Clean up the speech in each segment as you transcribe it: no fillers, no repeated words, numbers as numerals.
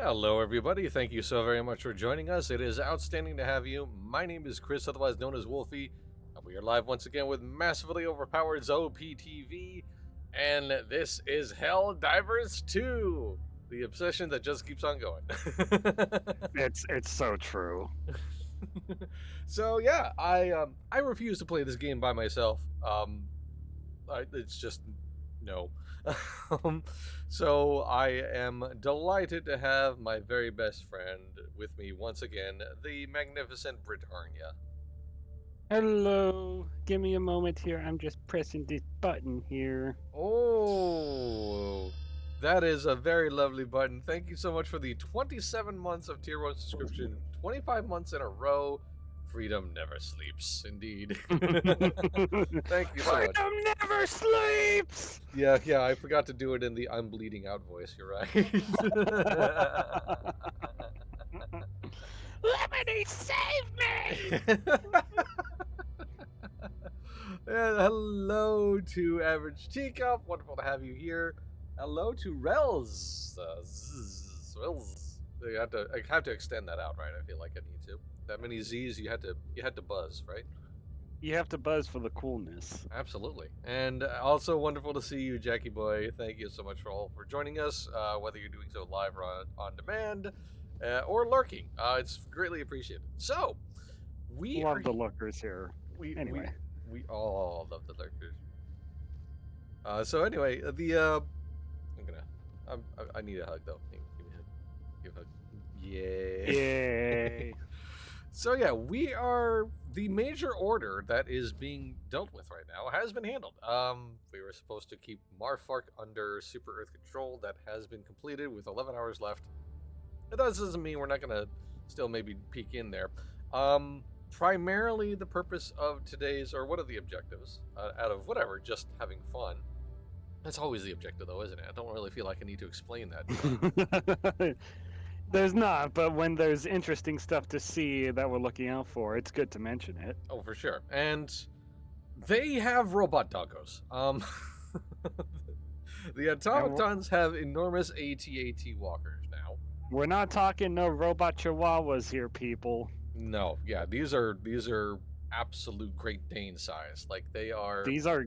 Hello, everybody. Thank you so very much for joining us. It is outstanding to have you. My name is Chris, otherwise known as Wolfie, and we are live once again with massively overpowered OPTV, and this is Helldivers 2, the obsession that just keeps on going. It's so true. So yeah, I refuse to play this game by myself. It's just no. um, so I am delighted to have my very best friend with me once again, the magnificent Britannia. Hello. Give me a moment here. I'm just pressing this button here. Oh, that is a very lovely button. Thank you so much for the 27 months of Tier 1 subscription, 25 months in a row. Freedom never sleeps, indeed. Thank you so much. Freedom never sleeps. Yeah, I forgot to do it in the I'm bleeding out voice, you're right. Lemony, save me! Hello to Average Teacup. Wonderful to have you here. Hello to Rels. Rels. I have to extend that out, right? I feel like I need to. That many Z's, you had to buzz, right? You have to buzz for the coolness. Absolutely. And also wonderful to see you, Jackie Boy. Thank you so much for joining us, whether you're doing so live or on demand or lurking. It's greatly appreciated. So, we love the lurkers here. Anyway. We all love the lurkers. So anyway, I need a hug though. Give me a hug. Give a hug. Yeah. Yay. So yeah, the major order that is being dealt with right now has been handled. We were supposed to keep Marfark under Super Earth control. That has been completed with 11 hours left. That doesn't mean we're not gonna still maybe peek in there. Primarily the purpose of today's, or what are the objectives, out of whatever, just having fun. That's always the objective though, isn't it? I don't really feel like I need to explain that. There's not, but when there's interesting stuff to see that we're looking out for, it's good to mention it. Oh, for sure. And they have robot doggos. The automatons have enormous AT-AT walkers now. We're not talking no robot chihuahuas here, people. No, yeah, these are absolute Great Dane size. Like they are. These are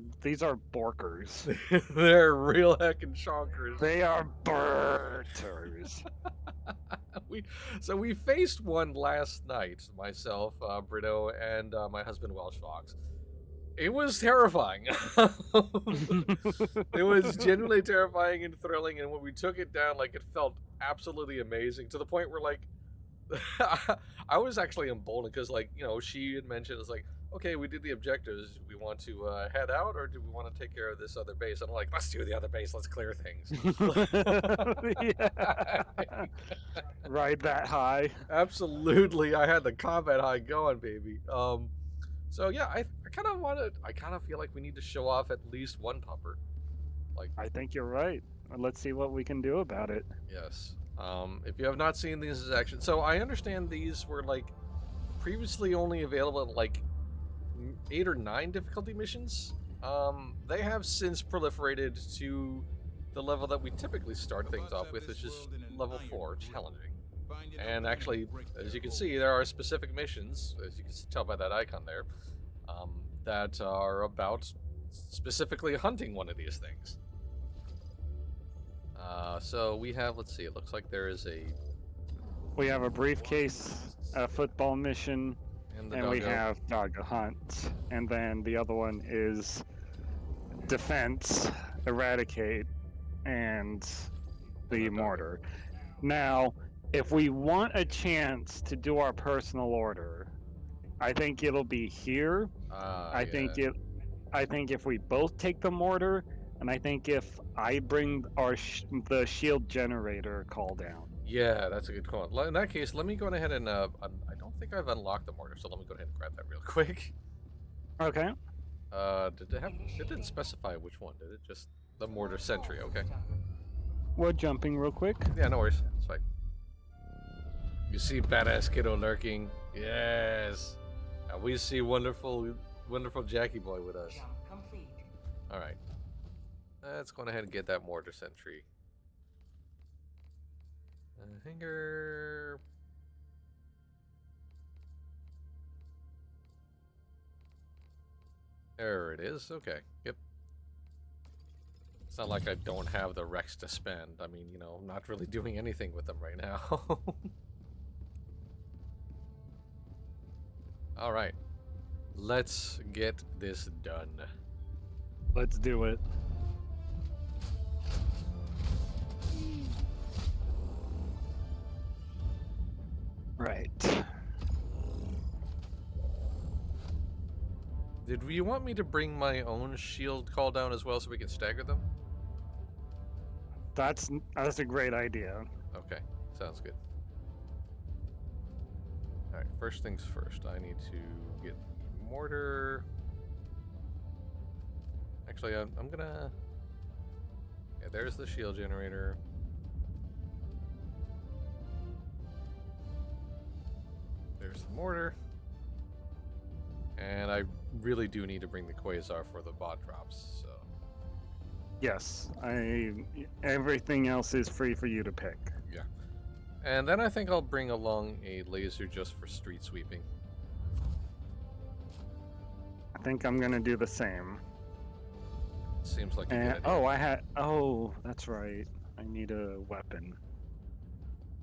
borkers. They're real heckin' chonkers. They are burters. we faced one last night, myself, Brito, and my husband Welsh Fox. It was terrifying. It was genuinely terrifying and thrilling, and when we took it down, like it felt absolutely amazing to the point where like I was actually emboldened because, like, you know, she had mentioned, it's like, okay, we did the objectives. Do we want to head out, or do we want to take care of this other base? And I'm like, let's do the other base. Let's clear things. Ride that high. Absolutely, I had the combat high going, baby. So yeah, I kind of feel like we need to show off at least one pupper. Like, I think you're right. Let's see what we can do about it. Yes. If you have not seen these in action, so I understand these were like previously only available at like 8 or 9 difficulty missions. They have since proliferated to the level that we typically start things off with, which is level 4, challenging. And actually, as you can see, there are specific missions, as you can tell by that icon there, that are about specifically hunting one of these things. So we have, let's see, it looks like there is we have a briefcase, a football mission, and we have dog hunt. And then the other one is defense, eradicate, and the mortar. Now, if we want a chance to do our personal order, I think it'll be here. I think if we both take the mortar, and I think if I bring the shield generator call down. Yeah, that's a good call. In that case, let me go ahead and I don't think I've unlocked the mortar, so let me go ahead and grab that real quick. Okay. It didn't specify which one, did it? Just the mortar sentry, okay. We're jumping real quick. Yeah, no worries. It's fine. You see badass kiddo lurking. Yes. And we see wonderful Jackie Boy with us. Alright. Let's go ahead and get that mortar sentry. Hanger. There it is. Okay. Yep. It's not like I don't have the Rex to spend. I mean, you know, I'm not really doing anything with them right now. All right. Let's get this done. Let's do it. Right. Did you want me to bring my own shield call down as well so we can stagger them? That's a great idea. Okay, sounds good. Alright, first things first. I need to get the mortar. Actually, I'm gonna... Yeah, there's the shield generator. There's the mortar. And I really do need to bring the quasar for the bot drops, so... Yes, everything else is free for you to pick. Yeah. And then I think I'll bring along a laser just for street sweeping. I think I'm gonna do the same. Seems like a good idea. Oh, that's right. I need a weapon.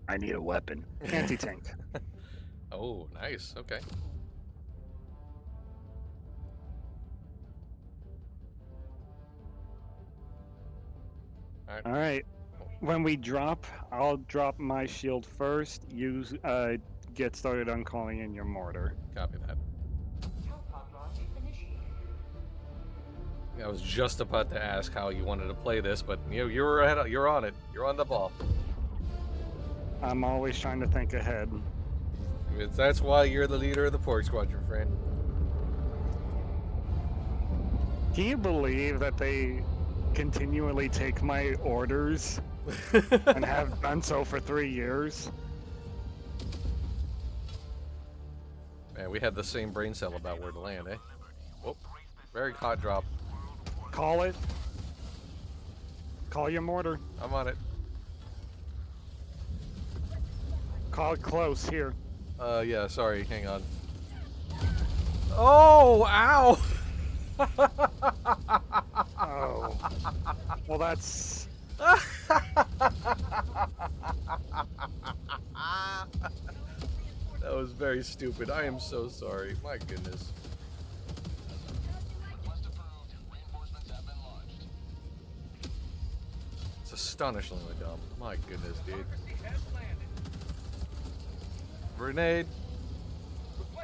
Anti-tank. Oh, nice. Okay. All right. When we drop, I'll drop my shield first. You get started on calling in your mortar. Copy that. I was just about to ask how you wanted to play this, but you're on it. You're on the ball. I'm always trying to think ahead. That's why you're the leader of the Pork Squadron, friend. Can you believe that they continually take my orders and have done so for 3 years? Man, we had the same brain cell about where to land, eh? Whoop. Very hot drop. Call it. Call your mortar. I'm on it. Call it close here. Yeah, sorry, hang on. Oh, ow! Oh. Well, that's... That was very stupid. I am so sorry. My goodness. It's astonishingly dumb. My goodness, dude. Grenade.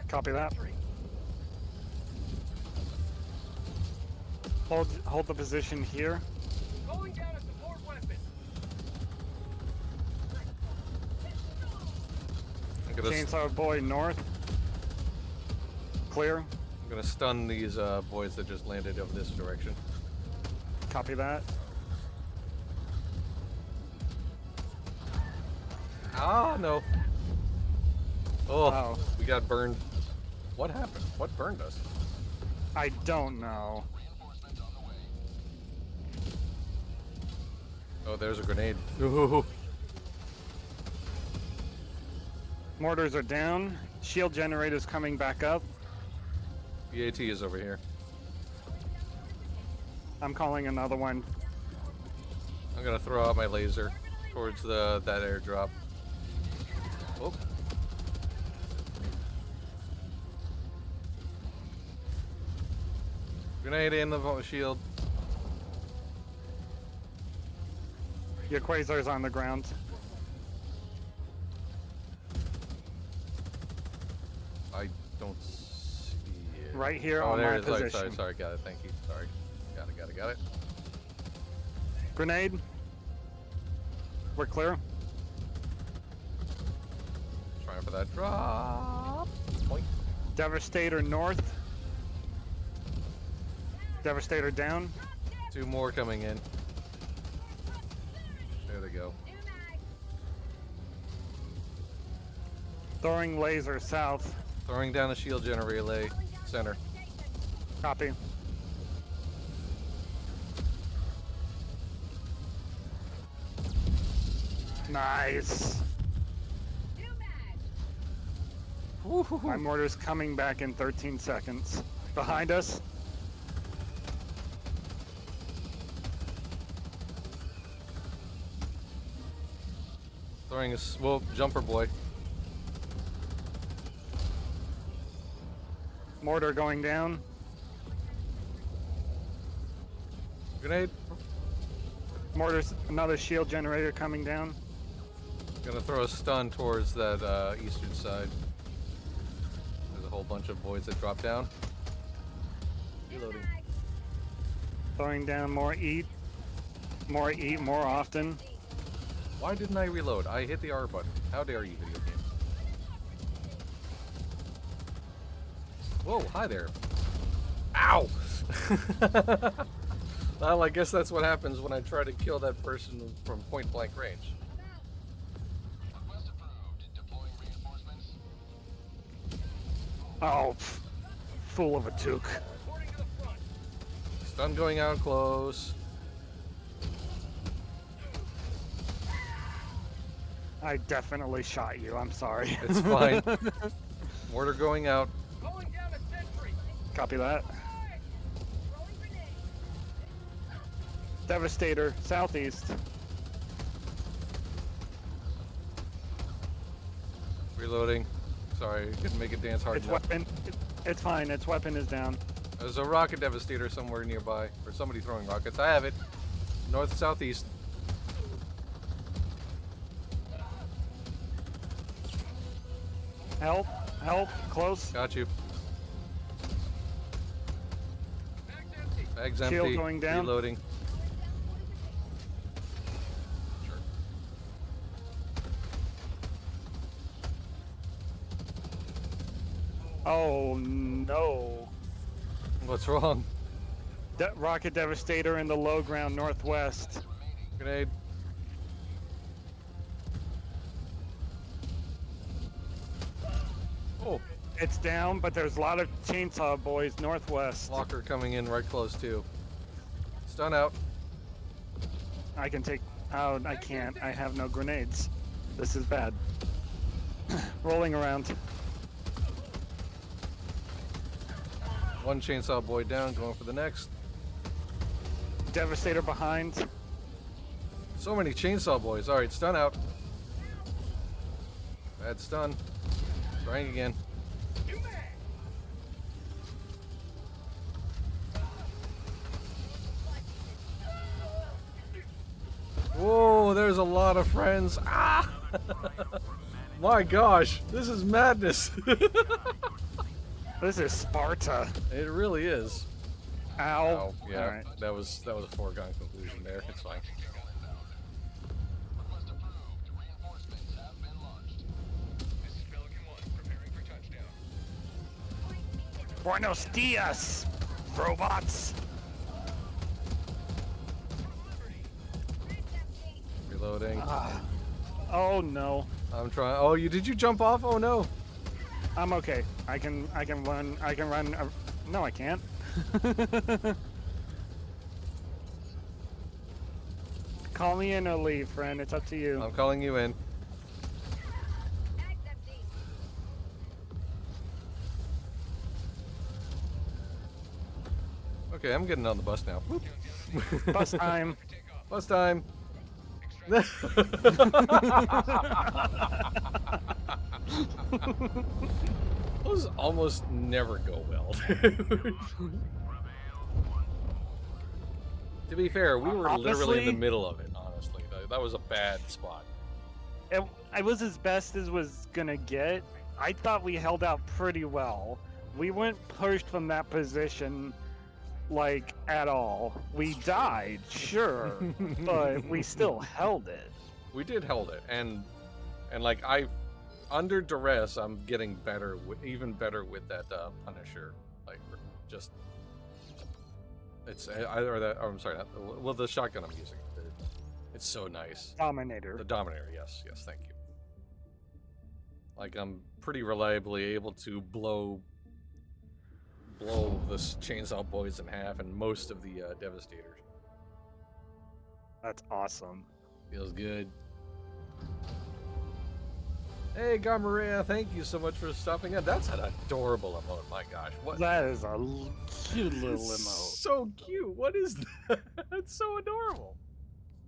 Copy that. Hold the position here. Going down a support weapon. Chainsaw boy north. Clear. I'm gonna stun these boys that just landed over this direction. Copy that. Ah, no. Oh, Oh. we got burned. What happened? What burned us? I don't know. Oh, there's a grenade. Ooh. Mortars are down. Shield generators coming back up. BAT is over here. I'm calling another one. I'm gonna throw out my laser towards that airdrop. Oh. Grenade in the shield. Your quasar's on the ground. I don't see it. Right here Oh, on there my it is. position. Sorry, got it. Thank you. Sorry. Got it. Grenade. We're clear. Trying for that drop. Point. Devastator north. Devastator down. 2 more coming in. There they go. Throwing laser south. Throwing down a shield generator relay. Center. Copy. Nice. Woo-hoo-hoo. My mortar's coming back in 13 seconds. Behind us. Throwing a swoop jumper boy. Mortar going down. Grenade. Mortar's another shield generator coming down. Gonna throw a stun towards that eastern side. There's a whole bunch of voids that drop down. Reloading. Throwing down more eat. More eat more often. Why didn't I reload? I hit the R button. How dare you, video game? Whoa, hi there. Ow! Well, I guess that's what happens when I try to kill that person from point blank range. Oh, fool of a toque. Stun going out close. I definitely shot you. I'm sorry. It's fine. Mortar going out. Going down a sentry. Copy that. Devastator, southeast. Reloading. Sorry, couldn't make it dance hard Its enough. weapon. It's fine. Its weapon is down. There's a rocket devastator somewhere nearby, or somebody throwing rockets. I have it. North, southeast. Help! Help! Close. Got you. Bag's empty. Bag's Shield empty. going down. Reloading. Sure. Oh no! What's wrong? Rocket Devastator in the low ground northwest. Grenade. Oh, It's down, but there's a lot of chainsaw boys northwest. walker coming in right close too. Stun out. I can take. Oh, I can't. I have no grenades. This is bad. Rolling around. One chainsaw boy down, going for the next. Devastator behind. So many chainsaw boys. Alright, stun out. Bad stun. Trying again. New mag. Whoa, there's a lot of friends. Ah! My gosh, this is madness. This is Sparta. It really is. Ow. Oh, yeah, All right. that was a foregone conclusion there. It's fine. This is Pelican 1, preparing for touchdown. Buenos dias, robots. Reloading. Oh no. I'm trying. Oh, did you jump off? Oh no. I'm okay. I can run. I can run. No, I can't. Call me in or leave, friend. It's up to you. I'm calling you in. Okay, I'm getting on the bus now. Whoop. Bus time. Bus time. Those almost never go well. To be fair, we were literally in the Honestly- middle of it, honestly. That was a bad spot. It was as best as was gonna get. I thought we held out pretty well. We weren't pushed from that position like at all. We died, sure, but we still held it. We did hold it, and like under duress, I'm getting better, even better with that Punisher. Like, just it's either that. Or I'm sorry, well, the shotgun I'm using. It's so nice. Dominator. The Dominator, yes, thank you. Like, I'm pretty reliably able to blow the chainsaw boys in half, and most of the Devastators. That's awesome. Feels good. Hey, Garmaria, thank you so much for stopping in. That's an adorable emote. My gosh, what? That is a cute little It's emote. so cute. What is that? It's so adorable.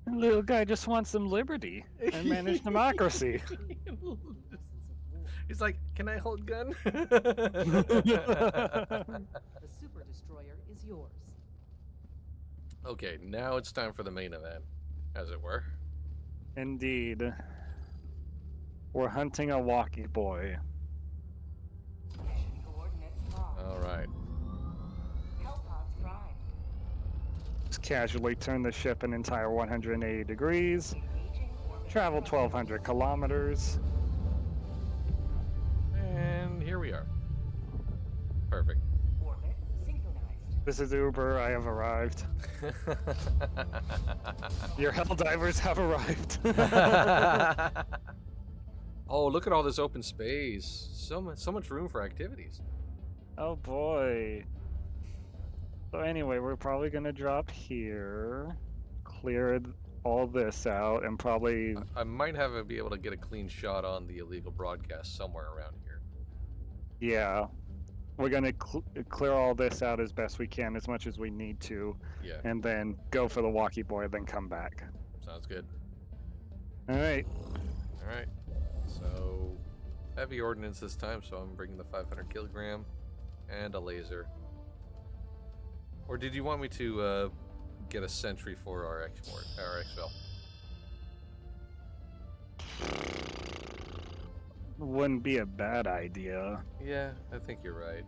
The little guy just wants some liberty and manage democracy. He's like, can I hold gun? The super destroyer is yours. Okay, now it's time for the main event, as it were. Indeed. We're hunting a walkie boy. Mission coordinates locked. All right. Hellpods primed. Just casually turn the ship an entire 180 degrees. Engaging orbit. Travel 1,200 kilometers. And here we are. Perfect. Orbit synchronized. This is Uber. I have arrived. Your Helldivers have arrived. Oh, look at all this open space. So much room for activities. Oh boy. So anyway, we're probably gonna drop here, clear all this out, and probably I might be able to get a clean shot on the illegal broadcast somewhere around here. yeah, we're gonna clear all this out as best we can, as much as we need to, Yeah, and then go for the walkie boy, then come back. sounds good. All right. All right. So, heavy ordnance this time, so I'm bringing the 500 kilogram and a laser. Or did you want me to get a sentry for our exfil? Wouldn't be a bad idea. Yeah, I think you're right.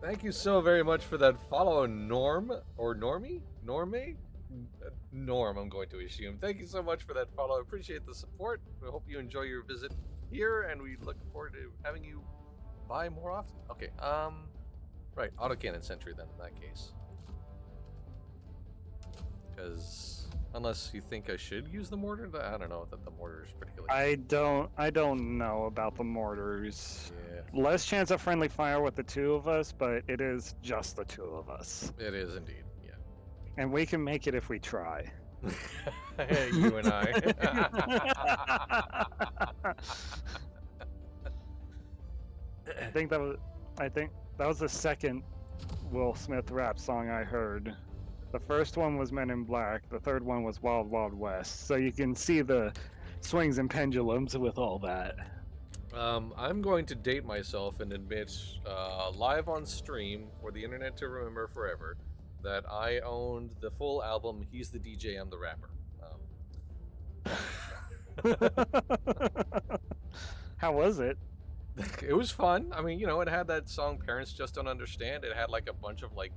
Thank you so very much for that follow, Norm or Normie? Norme? Norm, I'm going to assume. Thank you so much for that follow. I appreciate the support. We hope you enjoy your visit here, and we look forward to having you by more often. Okay, right, autocannon sentry then in that case. Because unless you think I should use the mortar, I don't know that the mortar is particularly. I don't know about the mortars. Yeah, Less chance of friendly fire with the two of us, but it is just the two of us. it is indeed. Yeah. And we can make it if we try. You and I. I think that was the second Will Smith rap song I heard. The first one was Men in Black. The third one was Wild Wild West. So you can see the swings and pendulums with all that. I'm going to date myself and admit, live on stream for the internet to remember forever, that I owned the full album He's the DJ, I'm the Rapper. How was it? It was fun. I mean, it had that song Parents Just Don't Understand. It had like a bunch of like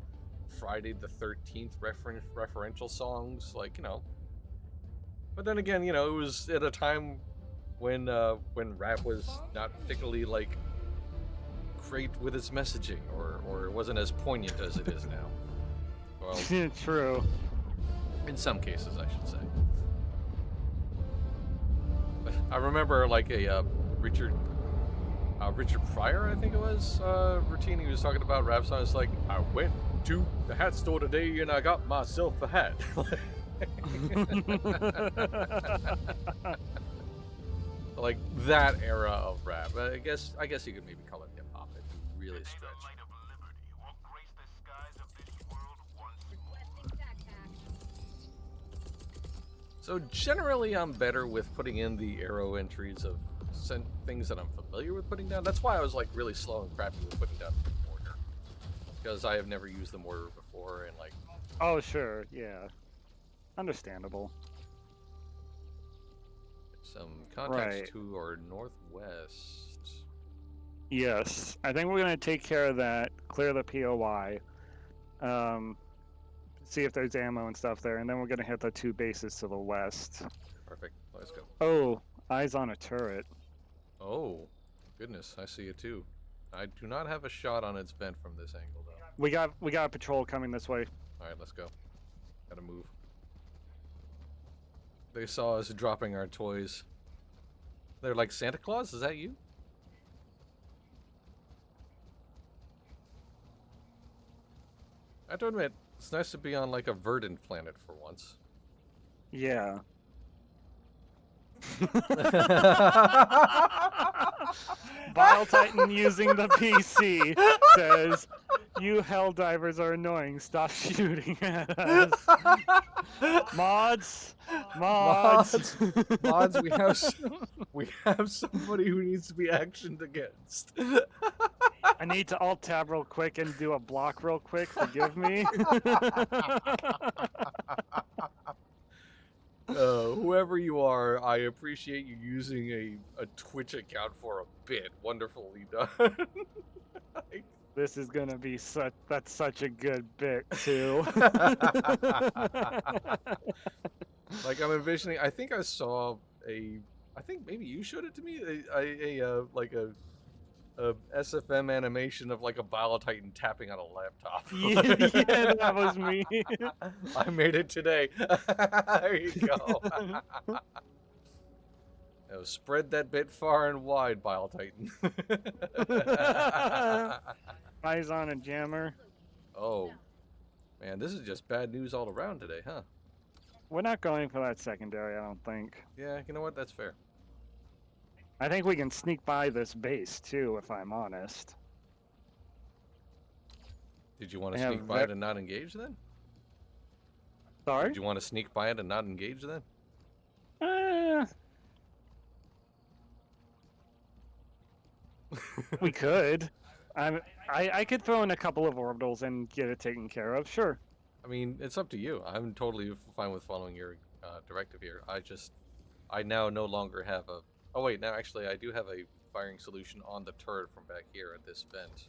Friday the 13th referential songs, But then again, it was at a time when rap was not particularly like great with its messaging, or it wasn't as poignant as it is now. Well, True. in some cases, I should say. I remember like a Richard Pryor, I think it was, routine. He was talking about rap songs like, I went to the hat store today and I got myself a hat. Like that era of rap. I guess you could maybe call it hip hop if you really stretch. So generally, I'm better with putting in the arrow entries of things that I'm familiar with putting down. That's why I was like really slow and crappy with putting down the mortar, because I have never used the mortar before, and like. Oh sure, yeah, understandable. Some contacts Right. to our northwest. Yes, I think we're gonna take care of that. Clear the POI. See if there's ammo and stuff there, and then we're gonna hit the two bases to the west. Perfect. Let's go. Oh, eyes on a turret. Oh, goodness, I see it too. I do not have a shot on its vent from this angle, though. We got a patrol coming this way. All right, let's go. Gotta move. They saw us dropping our toys. They're like, Santa Claus? Is that you? I have to admit, it's nice to be on like a verdant planet for once. Yeah. Bile Titan using the PC says, "You Helldivers are annoying. Stop shooting at us." Mods, Mods, mods, we have somebody who needs to be actioned against. I need to alt tab real quick and do a block real quick. Forgive me. Whoever you are, I appreciate you using a Twitch account for a bit. Wonderfully done. This is gonna be that's such a good bit too. Like I'm envisioning. I think I saw I think maybe you showed it to me. Like a SFM animation of like a Bile Titan tapping on a laptop. Yeah, that was me. I made it today. There you go. Now spread that bit far and wide, Bile Titan. Eyes on a jammer. Oh, man, this is just bad news all around today, huh? We're not going for that secondary, I don't think. Yeah, you know what? That's fair. I think we can sneak by this base too, if I'm honest. Did you want to I have sneak by it and not engage then? Sorry? Did you want to sneak by it and not engage then? We could. I could throw in a couple of orbitals and get it taken care of, sure. I mean, it's up to you. I'm totally fine with following your directive here. I now no longer have a... Oh wait, now actually I do have a firing solution on the turret from back here at this vent.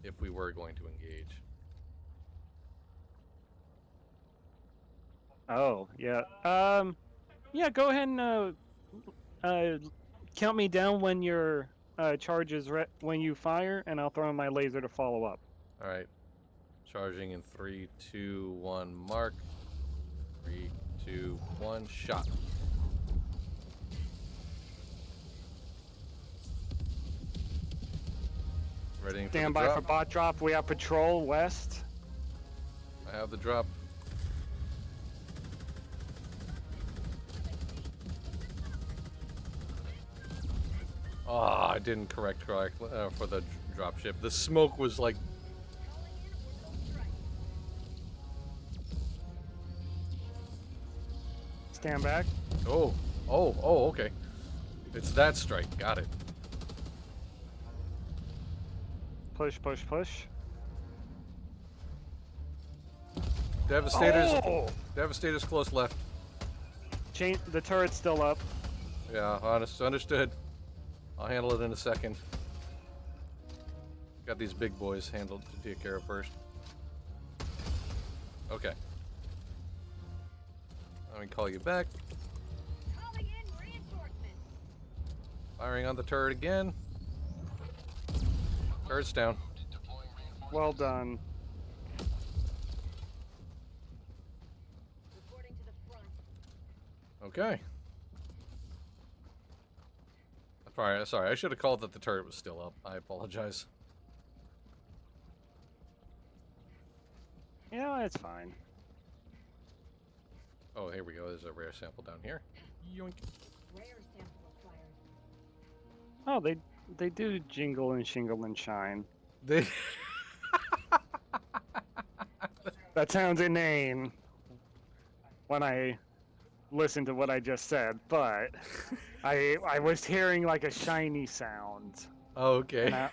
If we were going to engage. Oh, yeah. Yeah, go ahead and count me down when your charge is when you fire, and I'll throw in my laser to follow up. Alright. Charging in 3, 2, 1, mark. 3, 2, 1, shot. Ready for Stand the by drop. for bot drop. We have patrol west. I have the drop. Oh, I didn't correct for the drop ship. The smoke was like... Stand back. Oh, okay. It's that strike. Got it. Push, push, push. Devastator's Oh! Devastator's close left. The turret's still up. Yeah, understood. I'll handle it in a second. Got these big boys handled to take care of first. Okay. Let me call you back. Calling in reinforcements. Firing on the turret again. Turret's down. Well done. Reporting to the front. Okay. Sorry, I should have called that the turret was still up. I apologize. Yeah, it's fine. Oh, here we go. There's a rare sample down here. Yoink. Rare sample acquired. Oh, they do jingle and shingle and shine. They... That sounds inane when I listen to what I just said, but I was hearing like a shiny sound. Oh, okay.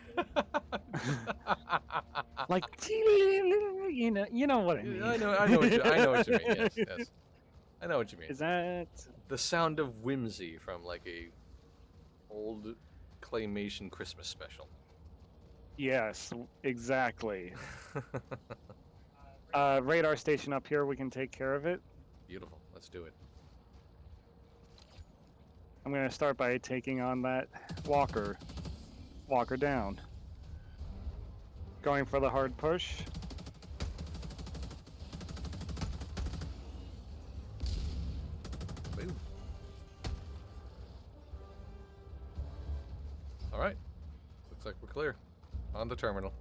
Like you know what I mean. I know what you mean. Yes, yes. I know what you mean. Is that The sound of whimsy from like a old claymation Christmas special. yes, exactly. Radar station up here, we can take care of it. Beautiful. Let's do it. I'm gonna start by taking on that walker. Walker down. Going for the hard push. Boom. All right. Looks like we're clear. On the terminal.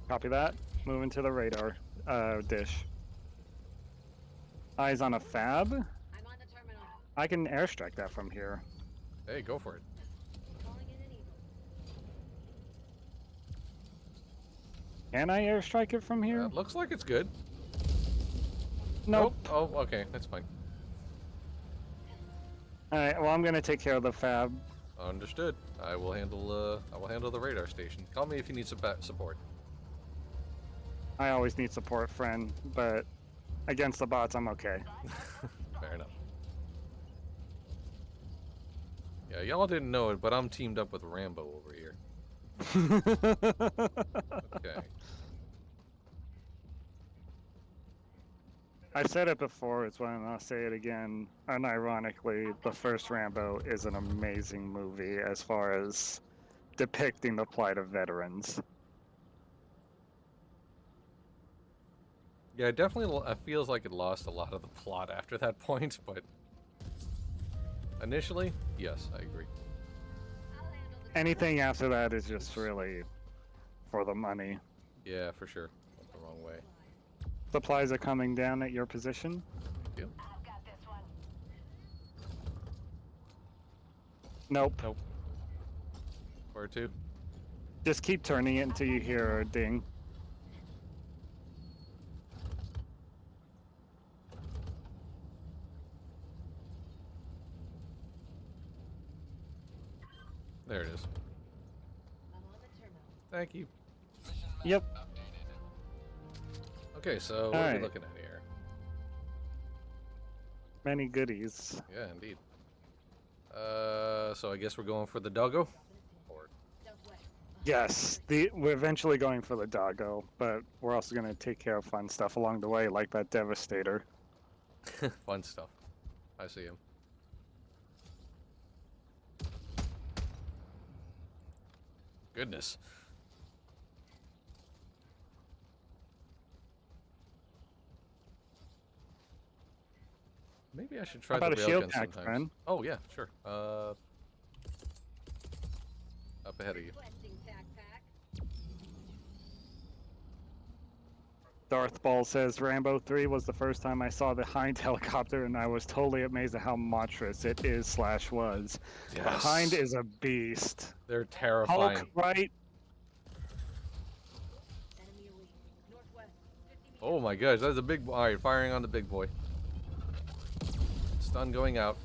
Copy that. Moving to the radar dish. Eyes on a fab. I'm on the terminal. I can airstrike that from here. Hey, go for it. Calling in an eagle. Can I airstrike it from here? Looks like it's good. Nope. Oh, okay, that's fine. Alright, well I'm gonna take care of the fab. Understood. I will handle the radar station. Call me if you need some support. I always need support, friend, but against the bots I'm okay. Fair enough. Yeah, y'all didn't know it, but I'm teamed up with Rambo over here. Okay. I said it before, it's when I'll say it again. Unironically, the first Rambo is an amazing movie as far as depicting the plight of veterans. Yeah, it definitely it feels like it lost a lot of the plot after that point, but initially, yes, I agree. I'll handle the Anything after that is just really for the money. Yeah, for sure. Went the wrong way. Supplies are coming down at your position. Yep. I've got this one. Nope. Nope. Where to? Just keep turning it until you hear a ding. There it is. I'm on the terminal. Thank you. Mission map Yep. updated. Okay, so what are we Alright. looking at here? Many goodies. Yeah, indeed. So I guess we're going for the doggo? Or Southwest. Yes, we're eventually going for the doggo, but we're also going to take care of fun stuff along the way, like that Devastator. fun stuff. I see him. Goodness. Maybe I should try How about the a shield railgun pack, sometimes. friend? Oh yeah, sure. Up ahead of you. Requesting tac pack. Darth Ball says Rambo 3 was the first time I saw the Hind helicopter, and I was totally amazed at how monstrous it is / was. The Hind is a beast. They're terrifying. Hulk, right? Enemy elite. Northwest. 50 meters. Oh my gosh, that's a big boy. Alright, firing on the big boy. Stun going out.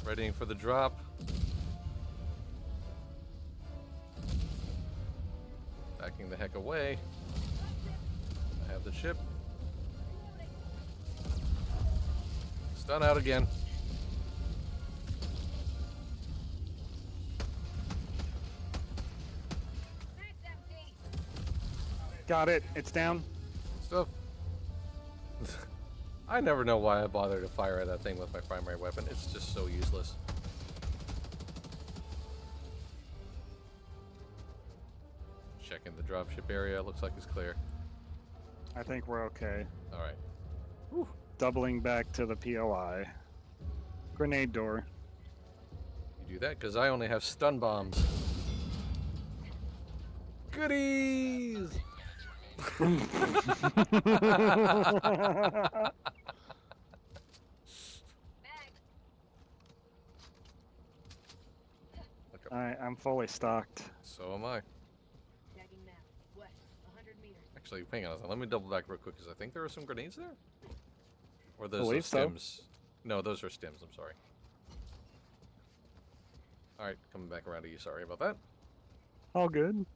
Readying for the drop. Backing the heck away. I have the chip. Stun out again. Max empty. Got it. It's down. Stuff. I never know why I bother to fire at that thing with my primary weapon. It's just so useless. Checking the dropship area. Looks like it's clear. I think we're okay. Alright. Doubling back to the POI. Grenade door. You do that because I only have stun bombs. Goodies! Mag. Okay. Alright, I'm fully stocked. So am I. Tagging map. West. 100 meters. Actually, hang on a second. Let me double back real quick because I think there were some grenades there. Or those are Believe so. stims. No, those are stims. I'm sorry. Alright, coming back around to you. Sorry about that. All good.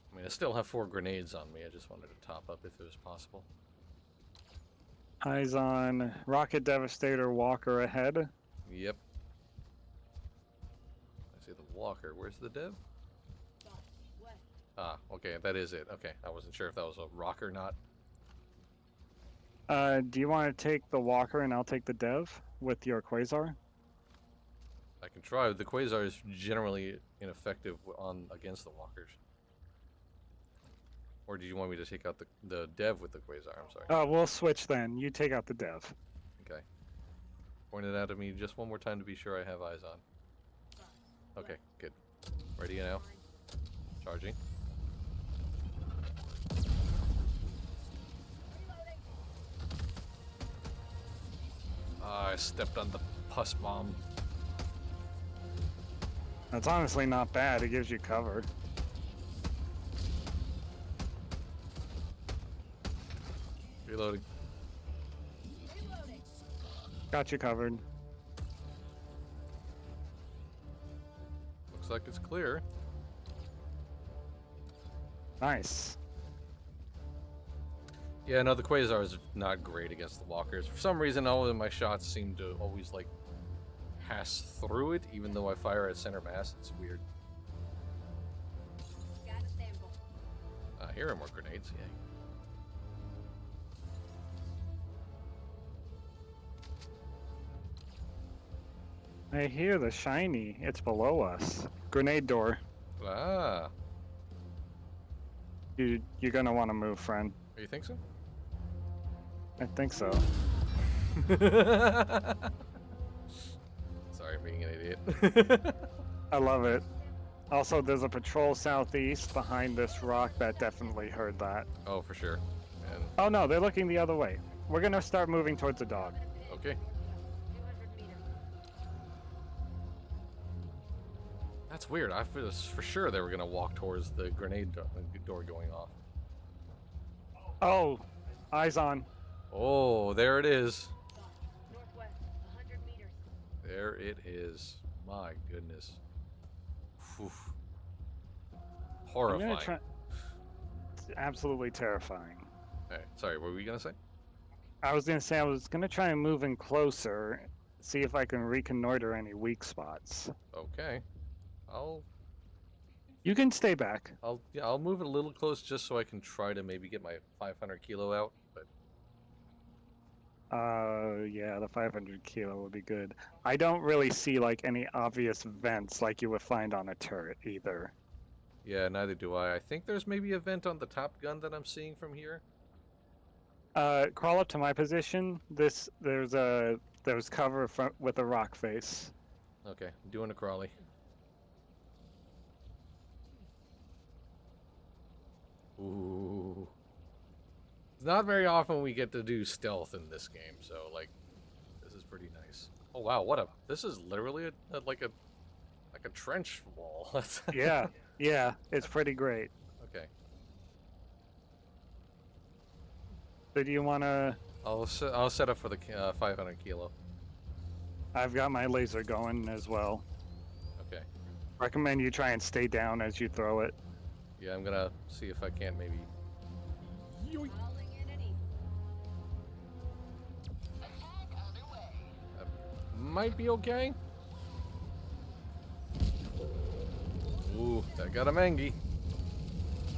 I mean, I still have 4 grenades on me. I just wanted to top up if it was possible. Eyes on Rocket Devastator Walker ahead. Yep. I see the walker. Where's the dev? Boss. West. Ah, okay, that is it. Okay, I wasn't sure if that was a rock or not. Do you want to take the Walker and I'll take the Dev with your Quasar? I can try. The quasar is generally ineffective on against the walkers. Or do you want me to take out the dev with the quasar? I'm sorry. We'll switch then. You take out the Dev. Okay. Point it out at me just one more time to be sure I have eyes on. Okay, good. Ready now? Charging. I stepped on the pus bomb. That's honestly not bad. It gives you cover. Reloading. Reloading. Got you covered. Looks like it's clear. Nice. Yeah, no, the Quasar is not great against the walkers. For some reason, all of my shots seem to always, like, pass through it, even though I fire at center mass. It's weird. Got a sample. Here are more grenades. Yay. I hear the shiny. It's below us. Grenade door. Ah, You're gonna want to move, friend. you think so? I think so. Sorry, being an idiot. I love it. Also, there's a patrol southeast behind this rock that definitely heard that. Oh, for sure. And Oh no, they're looking the other way. We're gonna start moving towards the dog. okay, 200 meters. that's weird. I feel for sure they were gonna walk towards the grenade door going off. Oh, eyes on. Oh, there it is. Northwest, 100 meters. There it is. My goodness. Phew. I'm Horrifying. gonna try. It's absolutely terrifying. Hey, sorry, what were you gonna say? I was gonna try and move in closer, see if I can reconnoiter any weak spots. Okay. You can stay back. I'll move it a little close just so I can try to maybe get my 500 kilo out. But Yeah, the 500 kilo would be good. I don't really see like any obvious vents like you would find on a turret either. yeah, neither do I. I think there's maybe a vent on the top gun that I'm seeing from here. Crawl up to my position. There's cover with a rock face. Okay, I'm doing a crawly. Ooh. It's not very often we get to do stealth in this game, so like, this is pretty nice. Oh wow, this is literally like a trench wall. Yeah, it's pretty great. Okay, So do you wanna? I'll set up for the 500 kilo. I've got my laser going as well. Okay, Recommend you try and stay down as you throw it. yeah, I'm gonna see if I can't maybe. Yoink. Calling in an E. Might be okay. Ooh, that got a mangy.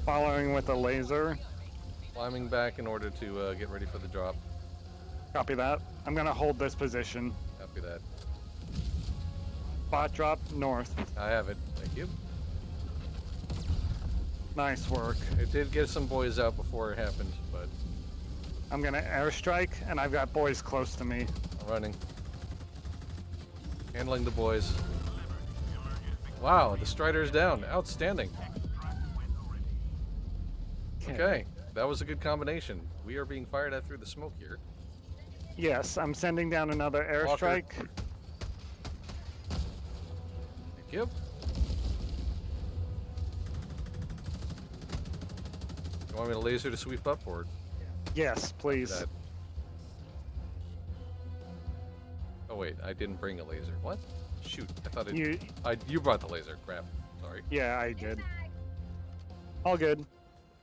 Following with a laser. Climbing back in order to get ready for the drop. Copy that. I'm gonna hold this position. Copy that. Spot drop north. I have it. Thank you. Nice work. It did get some boys out before it happened, but I'm gonna airstrike, and I've got boys close to me. I'm running. Handling the boys. Wow, the Strider's down. Outstanding. Okay, that was a good combination. We are being fired at through the smoke here. Yes, I'm sending down another Walker. airstrike. Thank you. You want me to laser to sweep up, or Yes, please. that? Oh wait, I didn't bring a laser. What? Shoot, I thought you brought the laser. Crap. Sorry. Yeah, I did. Tag. All good.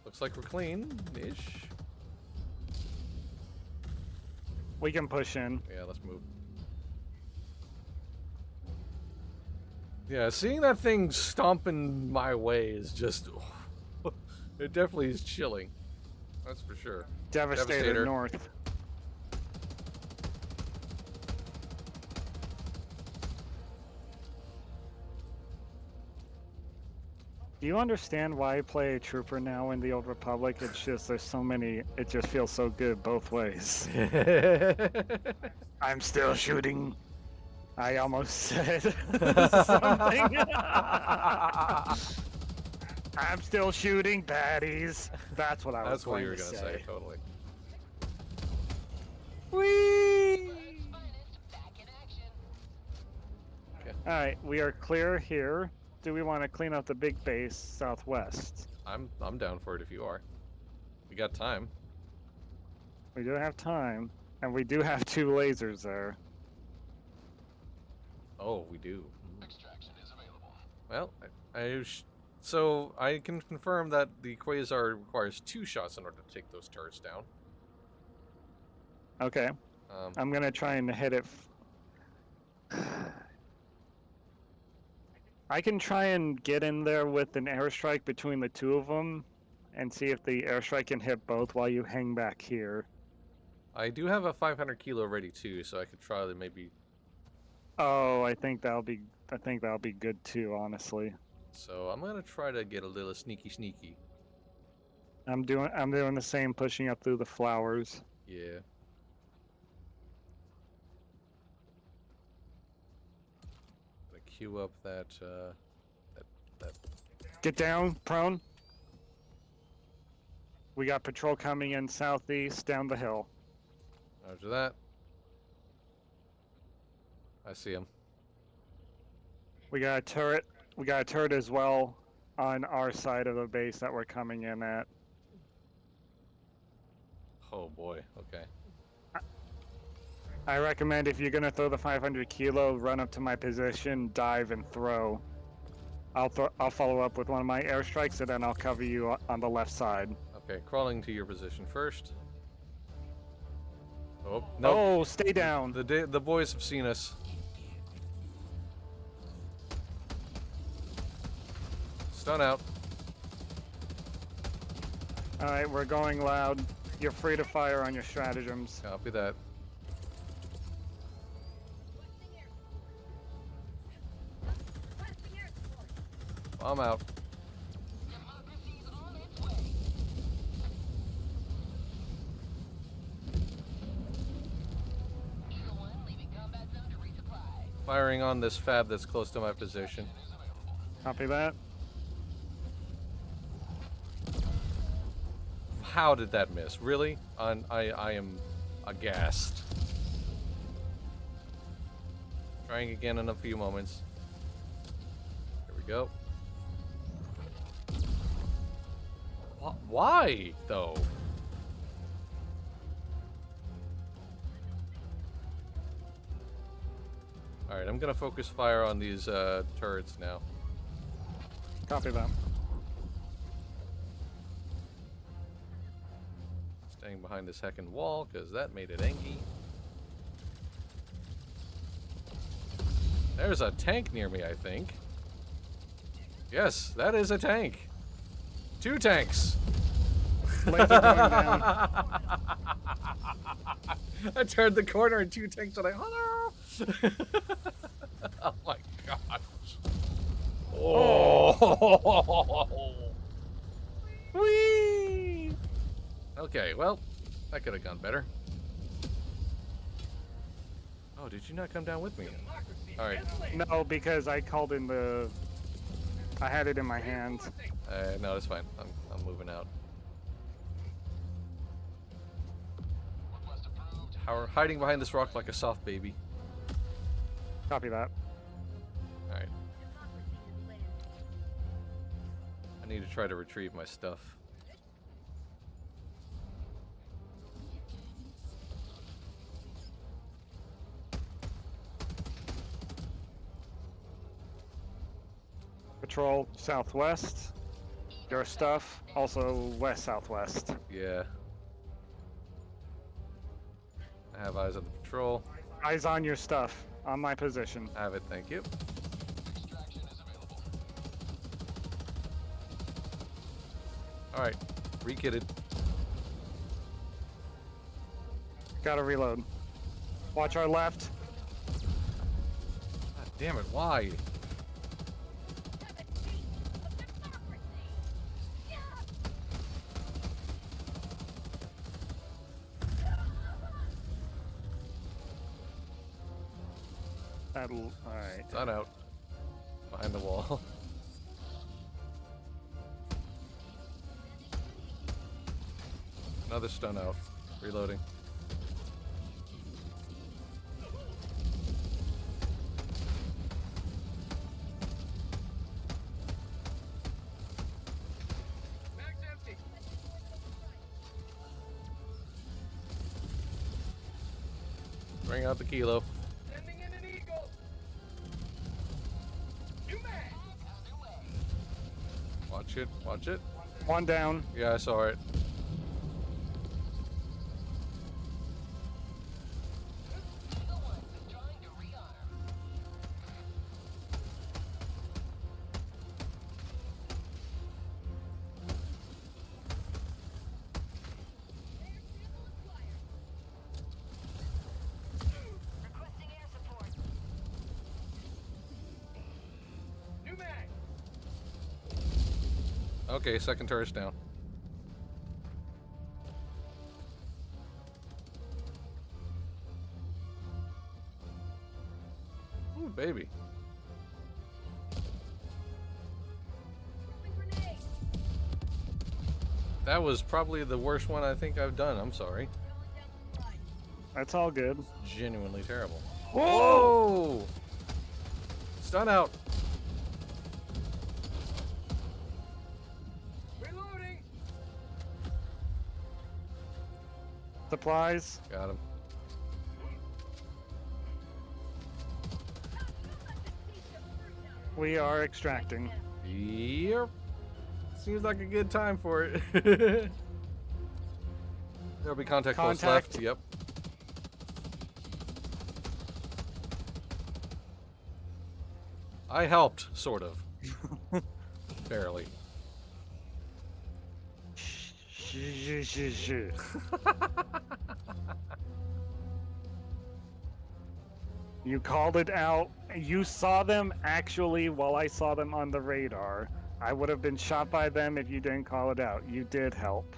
Looks like we're clean-ish. We can push in. Yeah, let's move. Yeah, seeing that thing stomping my way is just... it definitely is chilling. That's for sure. Devastator north. Do you understand why I play a trooper now in the Old Republic? It's just there's so many. It just feels so good both ways. I'm still shooting. I almost said something. I'm still shooting baddies. That's what I was That's what going you were to gonna say. say, totally. Whee! Alright, we are clear here. Do we want to clean up the big base southwest? I'm down for it if you are. We got time. We do have time, and we do have 2 lasers there. Oh, we do. Extraction is available. Well, so I can confirm that the quasar requires 2 shots in order to take those turrets down. Okay, Um, I'm gonna try and hit it. I can try and get in there with an airstrike between the 2 of them, and see if the airstrike can hit both while you hang back here. I do have a 500 kilo ready too, so I could try to maybe. Oh, I think that'll be good too, honestly. So I'm gonna try to get a little sneaky. I'm doing the same, pushing up through the flowers. Yeah. Gonna queue up that that. Get down, prone. We got patrol coming in southeast down the hill. After that. I see him. We got a turret. We got a turret as well on our side of the base that we're coming in at. Oh boy. Okay. I recommend if you're gonna throw the 500 kilo, run up to my position, dive and throw. I'll follow up with one of my airstrikes and then I'll cover you on the left side. Okay. Crawling to your position first. Oh no. Oh, stay down. The boys have seen us. Stun out. All right, we're going loud. You're free to fire on your stratagems. Copy that. Requesting air support. I'm out. Democracy's on its way. Eagle 1 leaving combat zone to resupply. Firing on this fab that's close to my position. Copy that. How did that miss? Really? I am aghast. Trying again in a few moments. Here we go. Why, though? Alright, I'm gonna focus fire on these turrets now. Copy that. Staying behind this heckin' wall, because that made it angy. There's a tank near me, I think. Yes, that is a tank. 2 tanks. Laser going down. I turned the corner and 2 tanks are like, oh no! Oh my gosh. Oh! Whee! Okay, well, that could have gone better. Oh, did you not come down with me? Alright. No, because I called in the. I had it in my hand. No, that's fine. I'm moving out. Request approved. Hiding behind this rock like a soft baby. Copy that. Alright. Democracy has landed. I need to try to retrieve my stuff. Patrol southwest. Your stuff. Also west southwest. Yeah. I have eyes on the patrol. Eyes on your stuff. On my position. I have it, thank you. Extraction is available. Alright. Rekitted. Gotta reload. Watch our left. God damn it, why? Alright. Stun out. Behind the wall. Another stun out. Reloading. Bring out the kilo. Sending in an eagle. New mag. Watch it. Watch it. One down. Yeah, I saw it. Eagle 1 withdrawing to rearm. Requesting air support. New mag. Okay, second turret's down. Ooh, baby. Throwing grenade. That was probably the worst one I think I've done. I'm sorry. Throwing down the line. That's all good. Genuinely terrible. Whoa! Whoa! Stun out. Reloading. Supplies. Got him. We are extracting. Yep. Seems like a good time for it. There'll be contact posts Contact. left. Yep. I helped, sort of. Barely. You called it out. You saw them actually while I saw them on the radar. I would have been shot by them if you didn't call it out. You did help.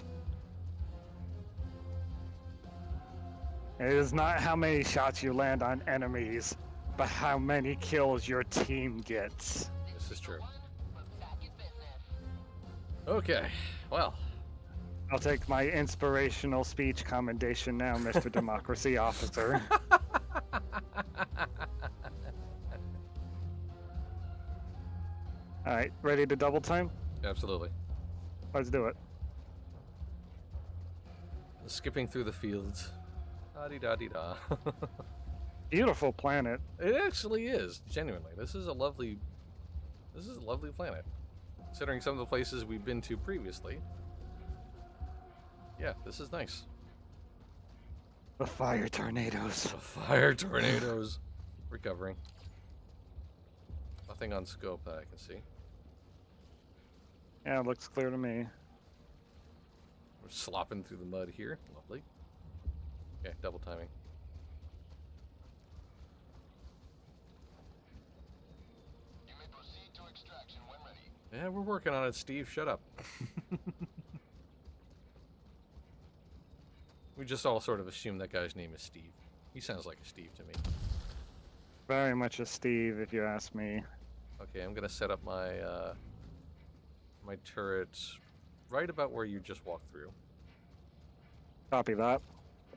It is not how many shots you land on enemies, but how many kills your team gets. This is true. We're back in business. Okay. Well, I'll take my inspirational speech commendation now, Mr. Democracy Officer. Alright, ready to double time? absolutely. Let's do it. Skipping through the fields. Da-dee-da-dee-da. Beautiful planet. It actually is. Genuinely. This is a lovely planet. Considering some of the places we've been to previously. Yeah, this is nice. The fire tornadoes. The fire tornadoes. Recovering. Nothing on scope that I can see. Yeah, it looks clear to me. We're slopping through the mud here. Lovely. Okay, double timing. You may proceed to extraction when ready. Yeah, we're working on it, Steve. Shut up. We just all sort of assume that guy's name is Steve. He sounds like a Steve to me. Very much a Steve, if you ask me. Okay, I'm gonna set up my my turrets right about where you just walked through. Copy that.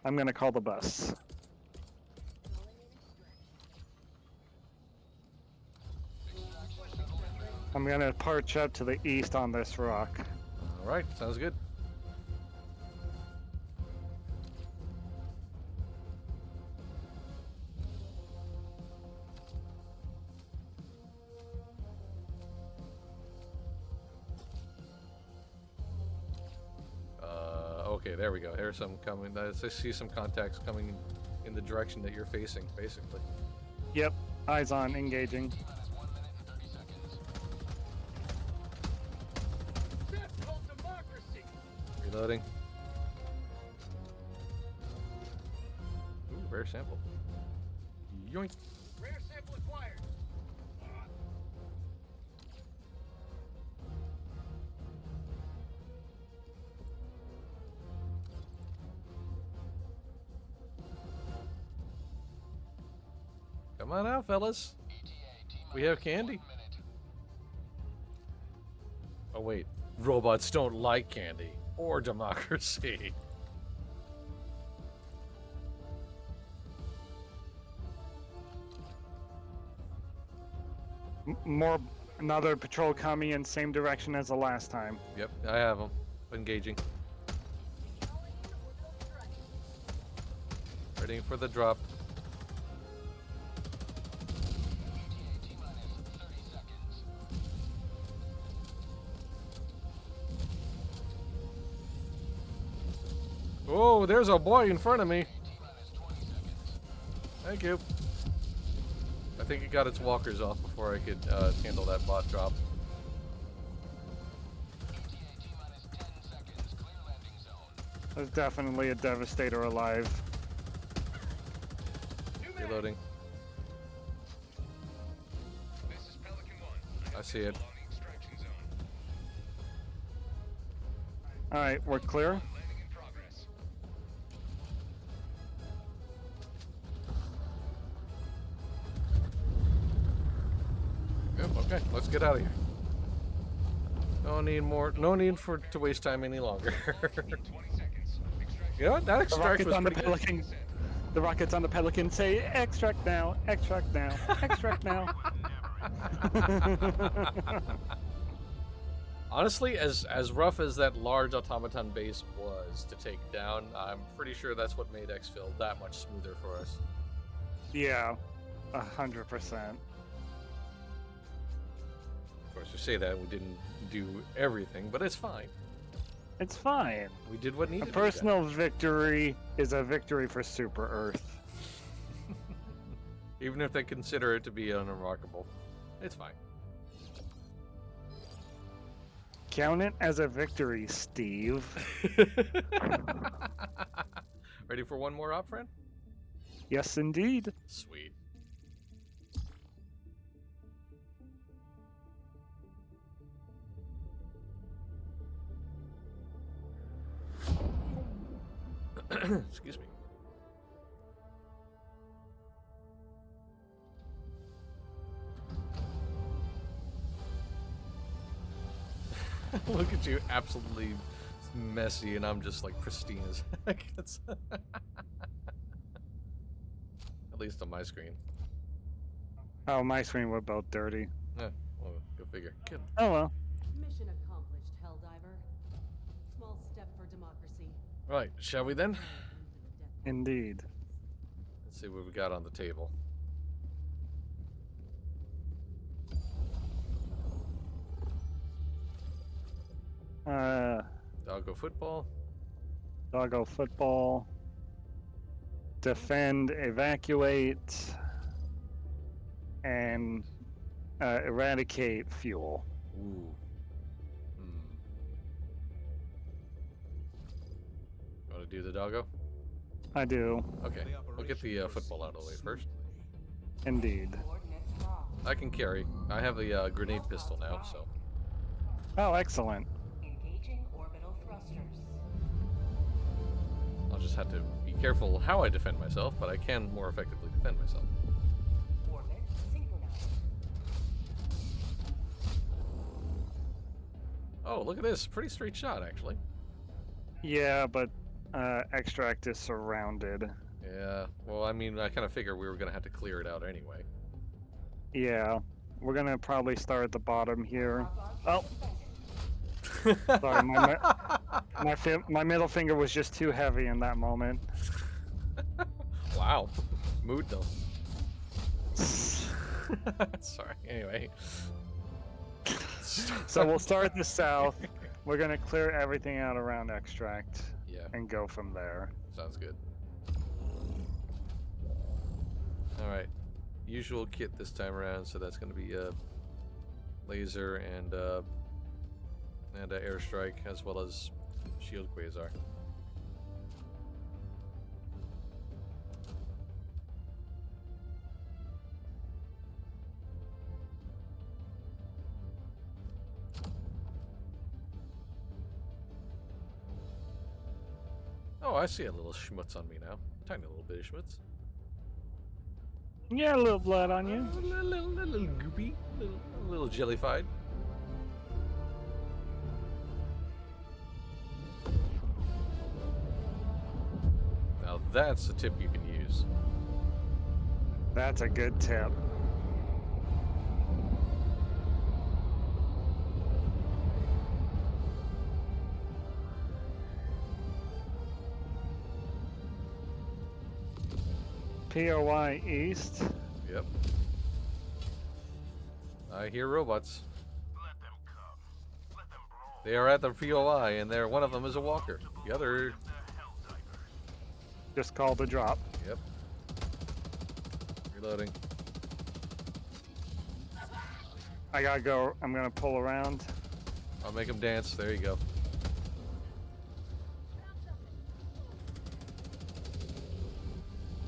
I'm gonna call the bus. I'm gonna parch up to the east on this rock. All right, sounds good. Okay, there we go. There's some coming. I see some contacts coming in the direction that you're facing, basically. Yep, eyes on, engaging. T-minus 1 minute and 30 seconds. That's called democracy. Reloading. Ooh, rare sample. Yoink. Rare sample acquired. Come on out, fellas. ETA, T-minus We have candy. 1 minute. Oh wait, robots don't like candy or democracy. Another patrol coming in same direction as the last time. Yep, I have them. Engaging. Ready for the drop. Oh, there's a boy in front of me. Thank you. I think it got its walkers off before I could handle that bot drop. There's definitely a Devastator alive. Reloading. This is Pelican 1. I see it. Along the extraction zone. Alright, we're clear. Landing in progress. Yep, okay, let's get out of here. No need to waste time any longer. 20 seconds. Extraction. You know what? That The extract rockets was on the pretty good. Pelican. The rockets on the Pelican say, extract now, extract now, extract now. Honestly, as rough as that large automaton base was to take down, I'm pretty sure that's what made exfil that much smoother for us. Yeah, 100%. Of course, you say that we didn't do everything, but it's fine. It's fine. We did what A needed to be done. personal victory is a victory for Super Earth. Even if they consider it to be unremarkable, it's fine. Count it as a victory, Steve. Ready for one more op, friend? Yes, indeed. Sweet. Excuse me. Look at you, absolutely messy, and I'm just like pristine as heck. At least on my screen. Oh, my screen was both dirty. Yeah, well, go figure. Good. Oh well. Mission accomplished, Helldiver. Small step for democracy. Right, shall we then? Indeed. Let's see what we got on the table. Doggo football. Doggo football. Defend, evacuate, and eradicate fuel. Ooh. Want to do the doggo? I do, Okay, we'll get the football out of the way first. indeed. Coordinates locked. I can carry. I have a grenade pistol now, so. Oh, excellent. Engaging orbital thrusters. I'll just have to be careful how I defend myself, but I can more effectively defend myself. Orbit synchronized. Oh, look at this. Pretty straight shot, actually. Yeah, but extract is surrounded. Yeah, well, I mean, I kind of figured we were going to have to clear it out anyway. Yeah, we're gonna probably start at the bottom here. Lock on Oh, suspended. sorry, my middle finger was just too heavy in that moment. Wow. Mood though. Sorry, anyway. So we'll start at the south. We're gonna clear everything out around extract Yeah, and go from there. sounds good. Alright. Usual kit this time around, so that's going to be a laser and a airstrike, as well as shield quasar. Oh, I see a little schmutz on me now. Tiny little bit of schmutz. Yeah, a little blood on you. A little goopy, a little jellified. Now that's a tip you can use. That's a good tip. POI East. Yep. I hear robots. Let them come. Let them brawl. They are at the POI, and one of them is a walker. The other The Helldivers. Just call the drop. Yep. Reloading. I gotta go. I'm gonna pull around. I'll make him dance. There you go.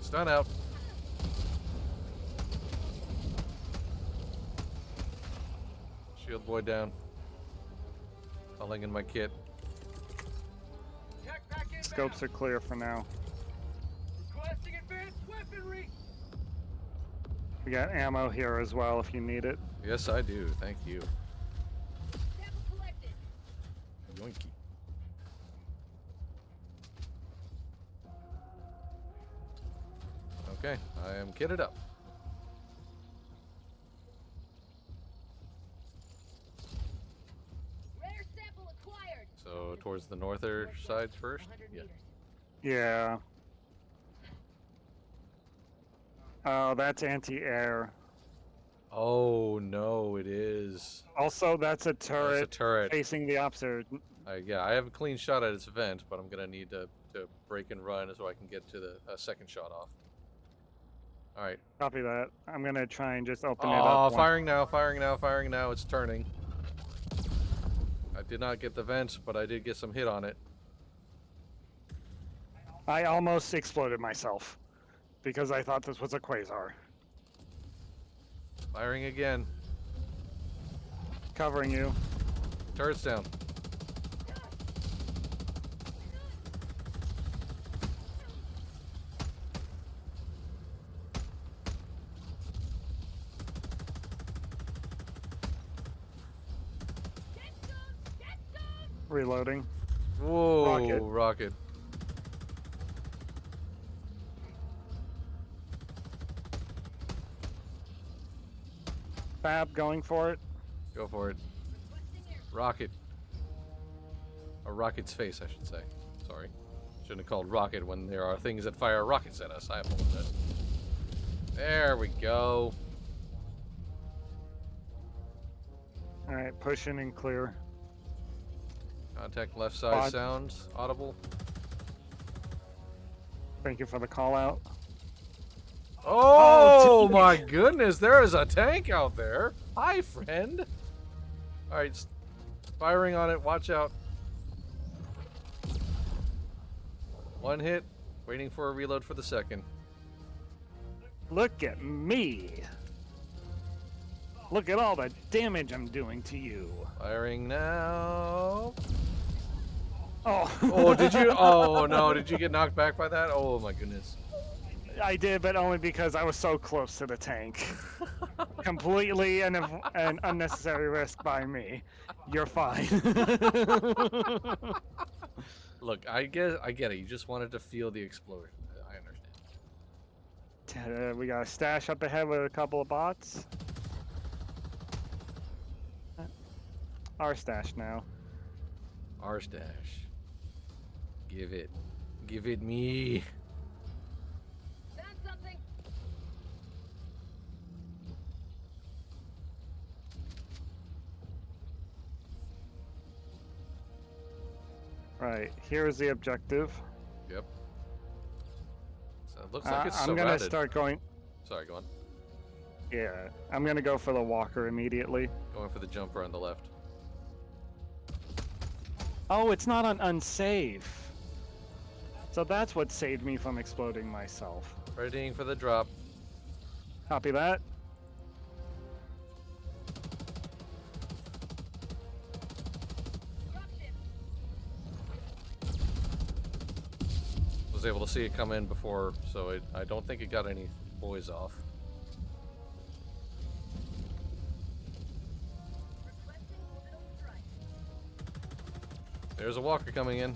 Stun out. Shield boy down. Calling in my kit. Attack back inbound. Scopes are clear for now. Requesting advanced weaponry. We got ammo here as well if you need it. Yes, I do. Thank you. Sample collected. Yoinky. Okay, I am kitted up. Rare sample acquired. So towards the norther side first. 100 Yeah. meters. Yeah. Oh, that's anti-air. Oh no, it is. Also, that's a That's turret a turret. facing the opposite. Yeah, I have a clean shot at its vent, but I'm gonna need to break and run so I can get to the second shot off. All right. Copy that. I'm gonna try and just open it Oh, up. firing now, firing now, firing now. It's turning. I did not get the vent, but I did get some hit on it. I almost exploded myself because I thought this was a quasar. Firing again. Covering you. Turret's down. Reloading. Whoa, Rocket. rocket. Fab going for it. Go for it. Rocket. Or rocket's face, I should say. Sorry. Shouldn't have called rocket when there are things that fire rockets at us. I apologize. There we go. Alright, pushing and clear. Contact left side Pod. sounds audible. Thank you for the call out. Oh, Oh, my goodness, there is a tank out there. Hi, friend. All right, firing on it. Watch out. One hit. Waiting for a reload for the second. Look at me. Look at all the damage I'm doing to you. Firing now. Oh. Oh, did you? Oh no, did you get knocked back by that? Oh my goodness. I did, but only because I was so close to the tank. Completely an unnecessary risk by me. You're fine. Look, I get it. You just wanted to feel the explosion. I understand. We got a stash up ahead with a couple of bots. Our stash now. Our stash. Give it me. Found something. Right, here's the objective. Yep. So it looks like it's I'm surrounded. gonna start going. Sorry, go on. Yeah, I'm gonna go for the walker immediately. Going for the jumper on the left. Oh, it's not on unsafe. So that's what saved me from exploding myself. Readying for the drop. Copy that. Was able to see it come in before, so I don't think it got any boys off. Requesting orbital strike. There's a walker coming in.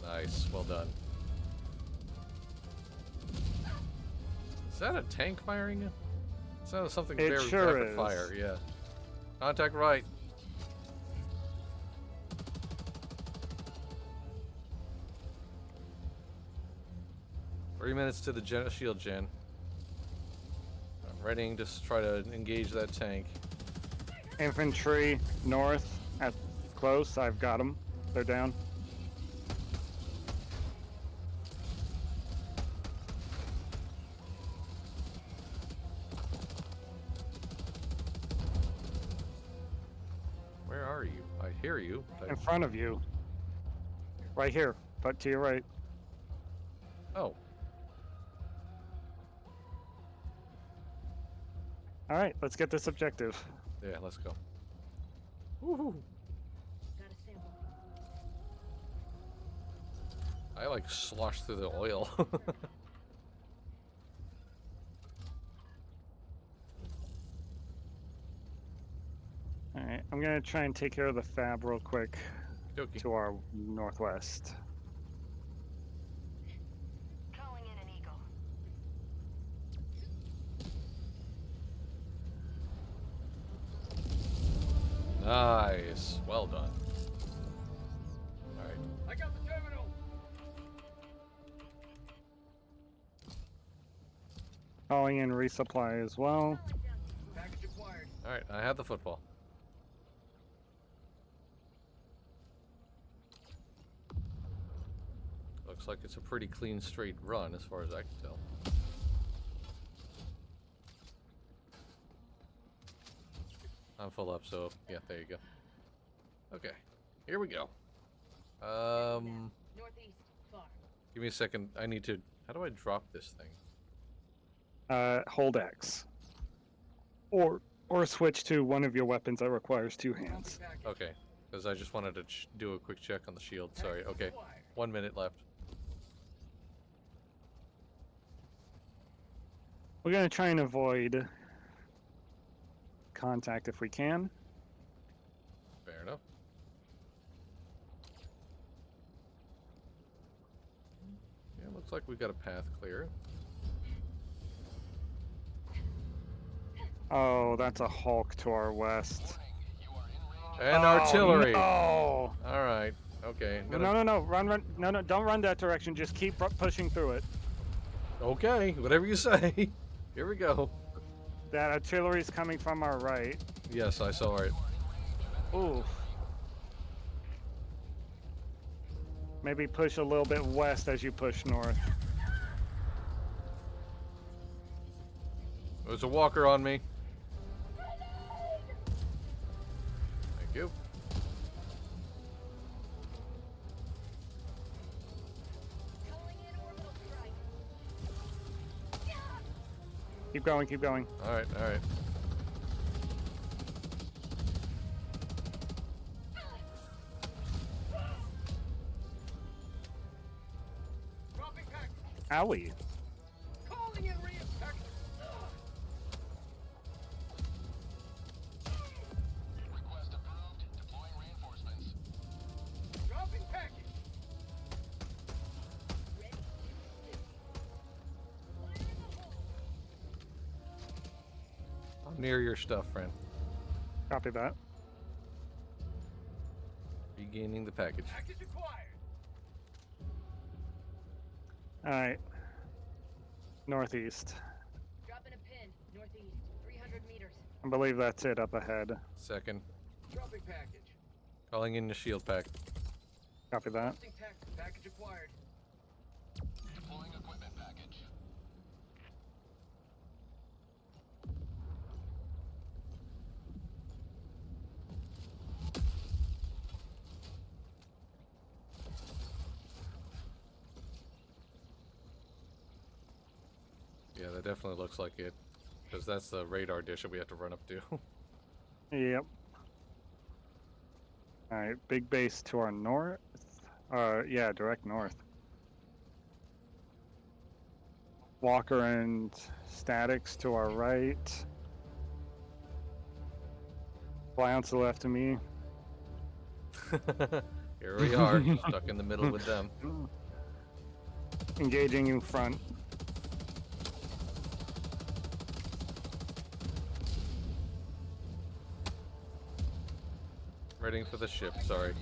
Nice, well done. Is that a tank firing? It sounded something It very sure rapid is. fire, yeah. Contact right. Three minutes to the shield gen. I'm readying to try to engage that tank. Infantry north at close. I've got them. They're down. Where are you? I hear you. In front of you. Right here, but to your right. Oh, Alright, let's get this objective. yeah, let's go. Woohoo! Got a sample. I like sloshed through the oil. Alright, I'm gonna try and take care of the fab real quick Okey. to our northwest. Calling in an eagle. Nice. Well done. Alright. I got the terminal. Calling in resupply as well. Package acquired. Alright, I had the football. Looks like it's a pretty clean, straight run as far as I can tell. I'm full up, so yeah, there you go. Okay, here we go. Northeast, far. Give me a second. I need to. How do I drop this thing? Hold X. Or switch to one of your weapons that requires two hands. Package. Okay, because I just wanted to do a quick check on the shield. Sorry. Package Okay, acquired. 1 minute left. We're gonna try and avoid contact if we can. Fair enough. Yeah, looks like we got a path clear. Oh, that's a Hulk to our west. And Oh, artillery. No! All right. Okay. I'm No, gonna- no, no, run. No, don't run that direction. Just keep pushing through it. Okay. Whatever you say. Here we go. That artillery's coming from our right. Yes, I saw it. Ooh. Maybe push a little bit west as you push north. There's a walker on me. Thank you. Calling in orbital strike. Keep going, keep going. All right. All right. Dropping package. Owie. Calling in package. Request approved. Deploying reinforcements. Dropping package. Ready. Fire in the hole. I'm near your stuff, friend. Copy that. Regaining the package. Package acquired. Alright. Northeast. Dropping a pin. Northeast. 300 meters. I believe that's it up ahead. Second. Dropping package. Calling in the shield pack. Copy that. Testing package acquired. Deploying equipment package. Yeah, that definitely looks like it. Because that's the radar dish that we have to run up to. Yep. Alright, big base to our north. Yeah, direct north. Walker and statics to our right. Fly on to the left of me. Here we are, stuck in the middle with them. Engaging in front. Ready for the ship, sorry.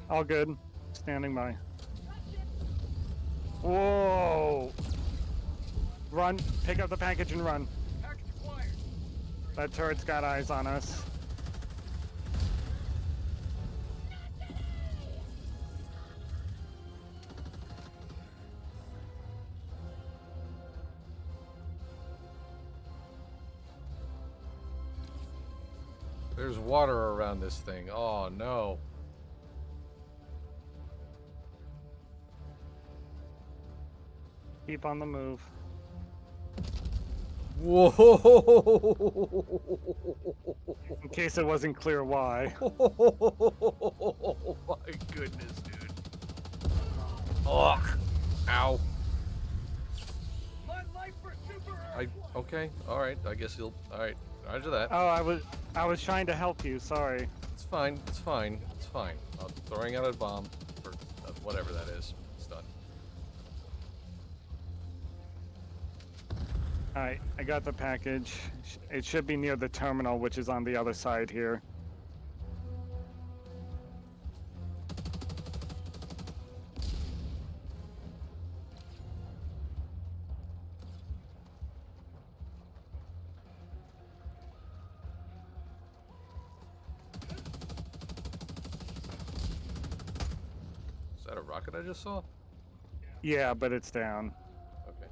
All good. Standing by. Whoa! Run. Pick up the package and run. Package acquired. That turret's got eyes on us. There's water around this thing. Oh no. Keep on the move. Whoa! In case it wasn't clear why. Oh my goodness, dude. Ugh. Ow. My life for Super Earth. Okay. All right. I guess you'll. All right. Roger that. Oh, I was trying to help you. Sorry. It's fine. It's fine. It's fine. I'm throwing out a bomb or whatever that is. It's done. Alright, I got the package. It should be near the terminal, which is on the other side here. Is that a rocket I just saw? Yeah, but it's down. Okay.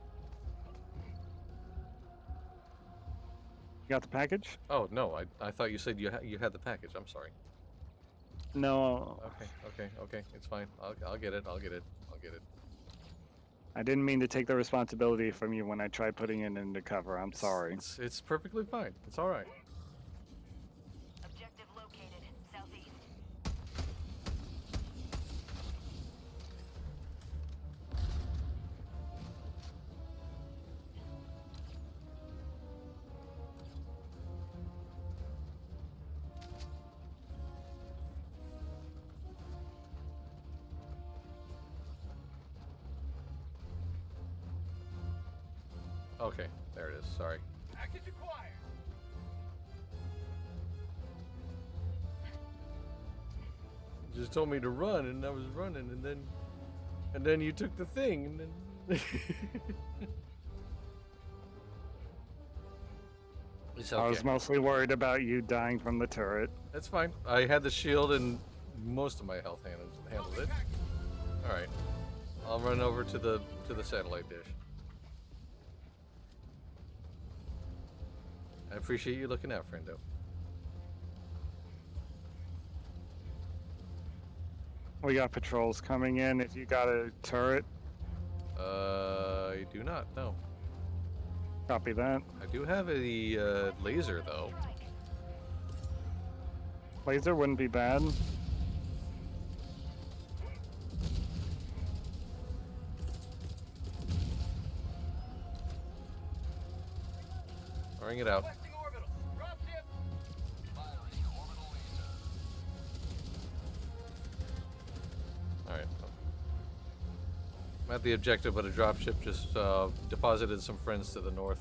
You got the package? Oh no, I thought you said you had the package. I'm sorry. No. Okay. It's fine. I'll get it. I'll get it. I didn't mean to take the responsibility from you when I tried putting it into cover. I'm sorry. It's perfectly fine. It's all right. Objective located. Southeast. Okay, there it is. Sorry. Package acquired. You just told me to run, and I was running, and then you took the thing, and then. It's okay. I was mostly worried about you dying from the turret. That's fine. I had the shield, and most of my health handled it. All right. I'll run over to the satellite dish. I appreciate you looking out, friendo. We got patrols coming in. If you got a turret, I do not. No. copy that. I do have a laser though. Laser wouldn't be bad. Bring it out. Requesting orbital. Dropship. Firing orbital laser. All right. I'm at the objective, but a dropship just deposited some friends to the north.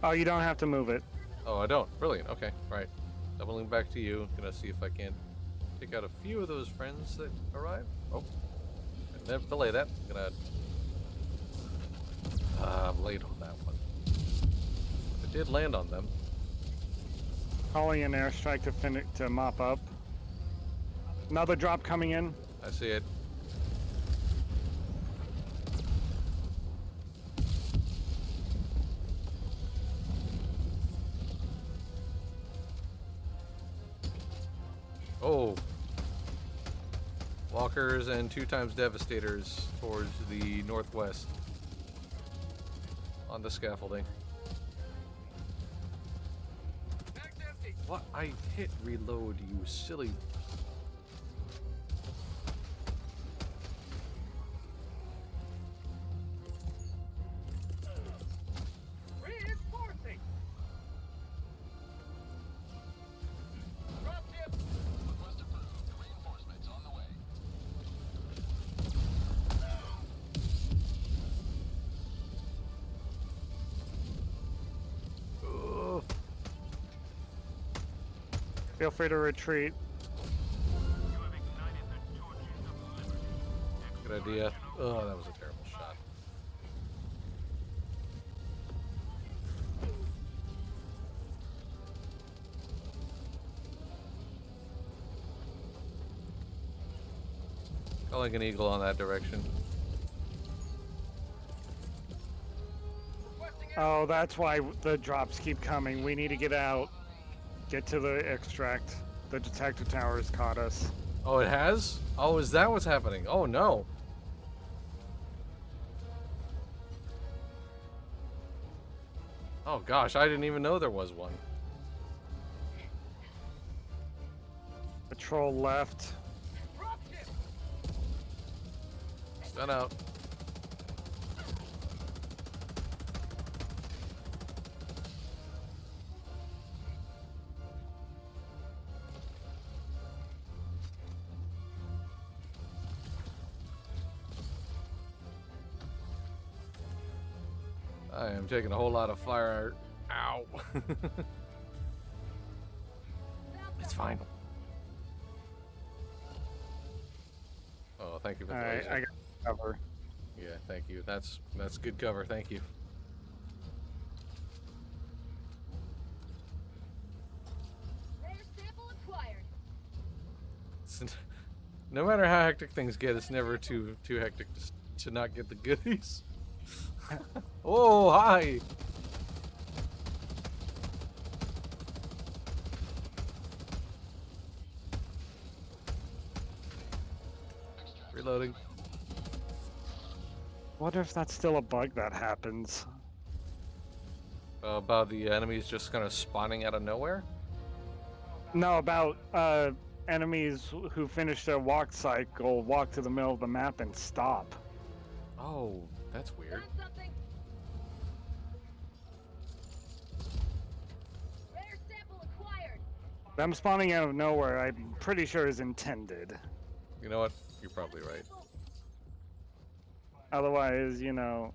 Oh, you don't have to move it. Oh, I don't. Brilliant. Okay. Right. Doubling back to you. Gonna see if I can pick out a few of those friends that arrived. Oh. And then delay that. Gonna. I'm late on that one. I did land on them. Calling an airstrike to mop up. Another drop coming in. I see it. Oh. Walkers and 2x Devastators towards the northwest. On the scaffolding. Bag's empty. What? I hit reload, you silly. Reinforcing. Dropship. Request approved. Reinforcements on the way. Ugh. Feel free to retreat. You have ignited the torches of liberty. Good idea. Oh, that was a terrible shot. Calling an eagle on that direction. Requesting Oh, that's why the drops keep coming. We need to get out. Get to the extract. The detector tower has caught us. Oh, it has? Oh, is that what's happening? Oh, no. Oh, gosh, I didn't even know there was one. Patrol left. Stun out. I am taking a whole lot of fire. Ow. It's fine. Oh, thank you for the Alright, laser. I got cover. Yeah, thank you. That's good cover. Thank you. Rare sample acquired. No matter how hectic things get, it's never too hectic to not get the goodies. Oh, hi. Reloading. Wonder if that's still a bug that happens. About the enemies just kind of spawning out of nowhere? No, about enemies who finish their walk cycle, walk to the middle of the map and stop. Oh, that's weird. Found something. Rare sample acquired. Them spawning out of nowhere, I'm pretty sure is intended. You know what? You're probably right. Otherwise, you know,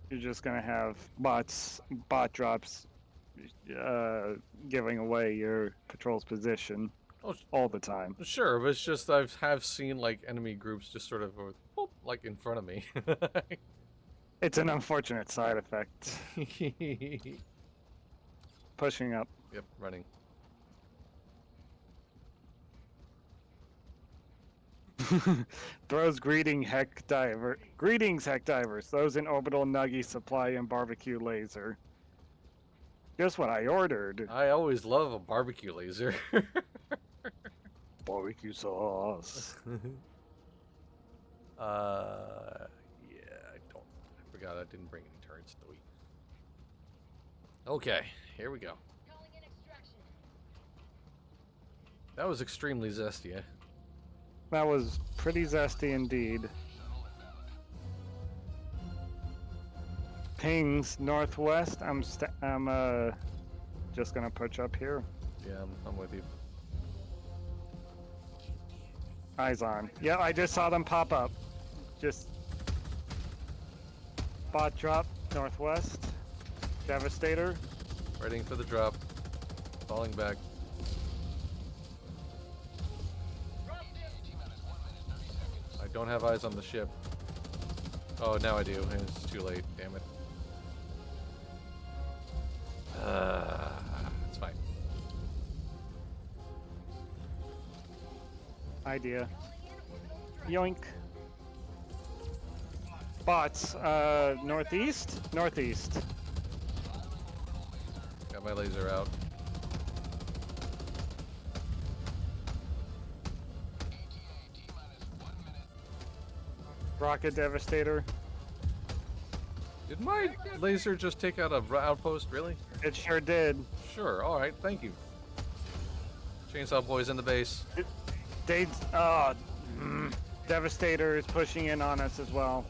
you're just gonna have bot drops, giving away your patrol's position Oh, all the time. sure, but it's just I have seen like enemy groups just sort of whoop, like in front of me. It's an unfortunate side effect. Pushing up. Yep, running. Throws greetings, heck divers. Those in orbital nuggy supply and barbecue laser. Guess what I ordered? I always love a barbecue laser. Barbecue sauce. Yeah, I forgot I didn't bring any turrets, do we? Okay, here we go. Calling in extraction. That was extremely zesty, eh? That was pretty zesty indeed. Pings northwest. I'm just gonna push up here. Yeah, I'm with you. Eyes on. Yeah, I just saw them pop up. Just bot drop northwest. Devastator. Waiting for the drop. Falling back. I don't have eyes on the ship. Oh, now I do, and it's too late. Damn it. It's fine. Idea. Yoink. Bots. Northeast? Northeast. Got my laser out. Rocket Devastator. Did my laser just take out a outpost? Really? It sure did. Sure. All right. Thank you. Chainsaw boys in the base. They, Devastator is pushing in on us as well.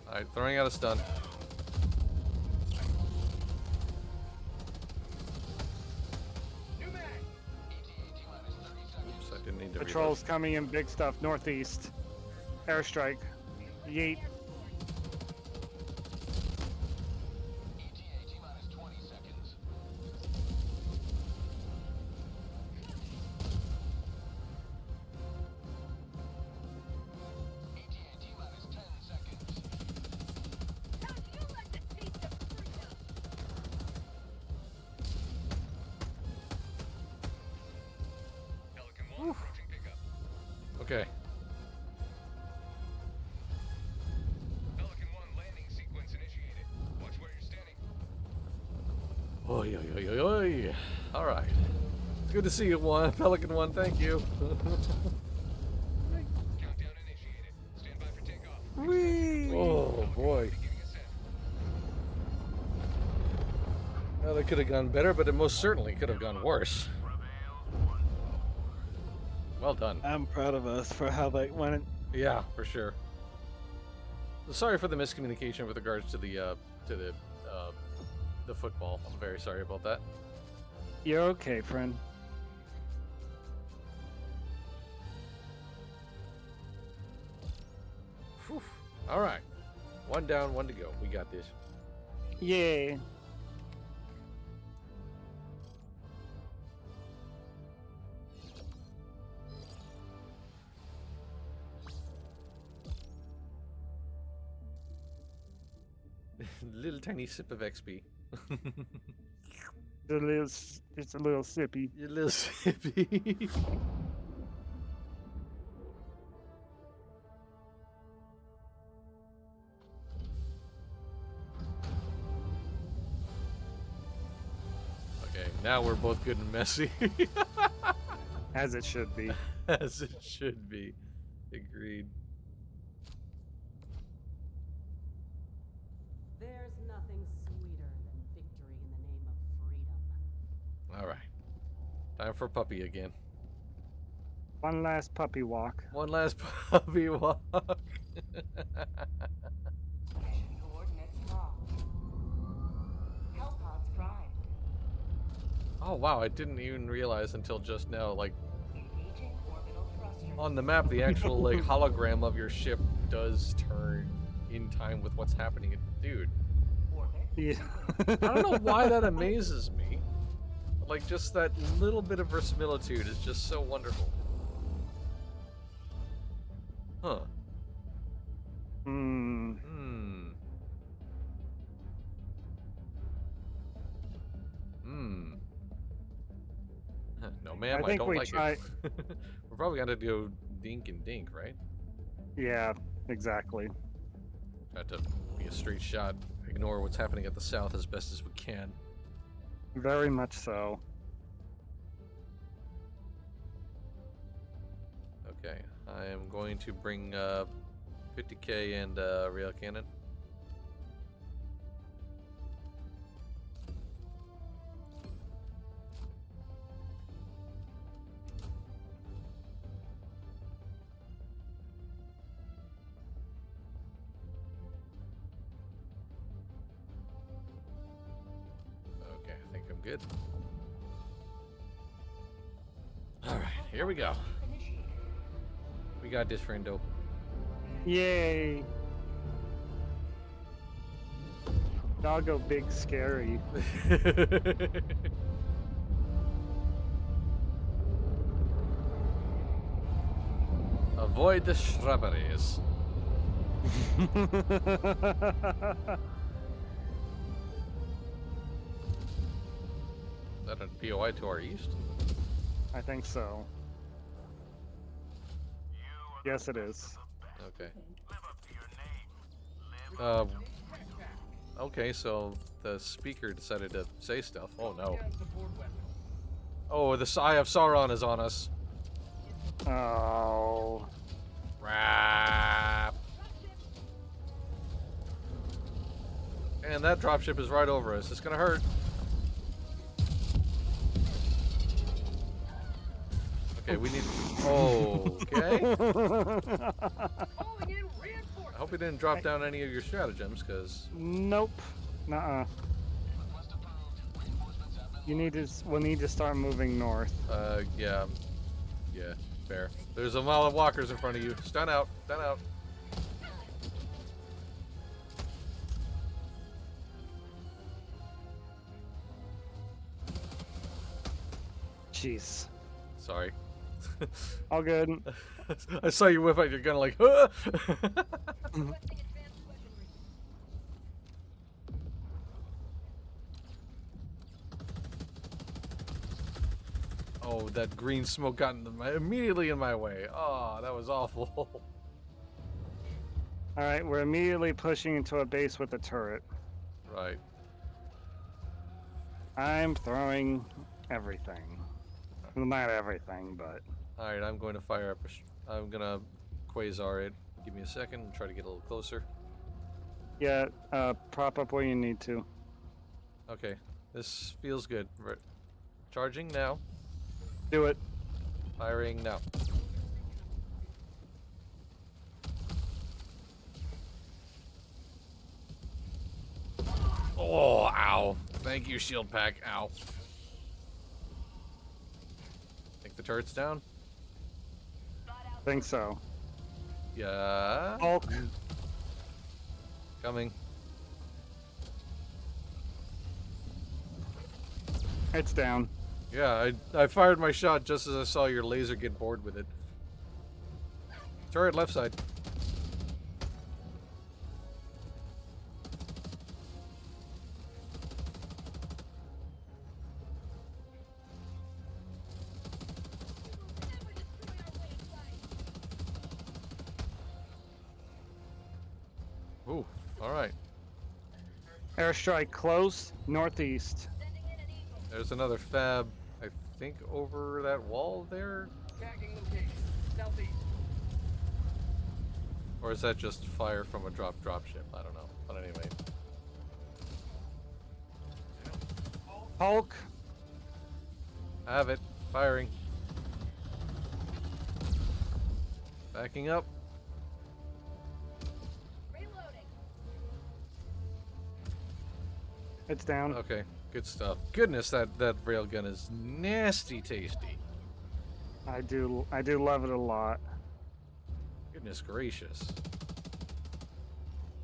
All right. Throwing out a stun. Oops. I didn't need to. Patrols coming in big stuff. Northeast. Airstrike. Yeet. Okay. Pelican 1 landing sequence initiated. Watch where you're standing. Oy, oy, oy, oy, oy. All right. Good to see you, one Pelican One. Thank you. Countdown initiated. Stand by for takeoff. Whee! Oh boy. Beginning ascent. Well, that could have gone better, but it most certainly could have gone worse. Prevails once more. Well done. I'm proud of us for how that went. Yeah, for sure. Sorry for the miscommunication with regards to the football. I'm very sorry about that. You're okay, friend. Whew. All right. One down, one to go. We got this. Yay. Little tiny sip of XP. It's a little sippy. You little sippy. Okay, now we're both good and messy. As it should be. As it should be. Agreed. There's nothing sweeter than victory in the name of freedom. All right. Time for puppy again. One last puppy walk. One last puppy walk. Mission coordinates locked. Hellpods primed. Oh wow, I didn't even realize until just now, like, Engaging orbital thrusters. on the map, the actual, like, hologram of your ship does turn in time with what's happening. Dude, Orbit. Yeah. I don't know why that amazes me. Like, just that little bit of verisimilitude is just so wonderful. Huh. Hmm. Hmm. Hmm. No, ma'am, I think don't we like try- it. We're probably gonna go dink and dink, right? Yeah, exactly. Try to be a straight shot, ignore what's happening at the south as best as we can. Very much so. Okay, I am going to bring 50k and rail cannon. Okay, I think I'm good. All right, here we go. Initiated. We got this, friendo. Yay! Doggo big scary. Avoid the shrubberies. Is that a POI to our east? I think so. You are Yes, it is. Okay. live up to your name. Live Okay, so the speaker decided to say stuff. Oh no. Oh, the Eye of Sauron is on us. Oh. Rap. And that dropship is right over us. It's gonna hurt. Okay, we need. Okay. I hope we didn't drop down any of your stratagems, because Nope. Nuh-uh. You need to. We'll need to start moving north. yeah, fair. There's a mile of walkers in front of you. Stun out, stun out. Jeez. Sorry. All good. I saw you whip out your gun like, huh? Requesting advanced weaponry. Oh, that green smoke got immediately in my way. Oh, that was awful. All right, we're immediately pushing into a base with a turret. Right. I'm throwing everything. Well, not everything, but All right, I'm going to fire up. I'm gonna quasar it. Give me a second. And try to get a little closer. yeah. Prop up where you need to. Okay, this feels good. Charging now. Do it. Firing now. Oh, ow. Thank you, shield pack. Ow. Think the turret's down? Think so. Yeah. Hulk. Coming. It's down. Yeah, I fired my shot just as I saw your laser get bored with it. Turret left side. Ooh, alright. Airstrike close, northeast. There's another fab, I think, over that wall there? Tagging location. Southeast. Or is that just fire from a dropship? I don't know. But anyway. Hulk. Have it. Firing. Backing up. Reloading. It's down. Okay, good stuff. Goodness, that railgun is nasty tasty. I do love it a lot. Goodness gracious.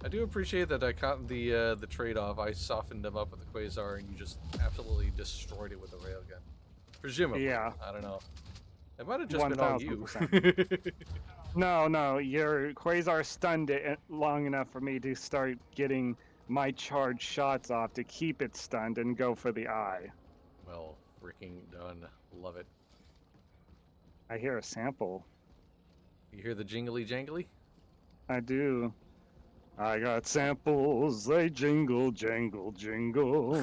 I do appreciate that I caught the trade-off. I softened them up with the quasar, and you just absolutely destroyed it with the railgun. Presumably. Yeah. I don't know. It might have just been all you. No, your quasar stunned it long enough for me to start getting my charged shots off to keep it stunned and go for the eye. Well, freaking done. Love it. I hear a sample. You hear the jingly jangly? I do. I got samples, they jingle, jangle, jingle.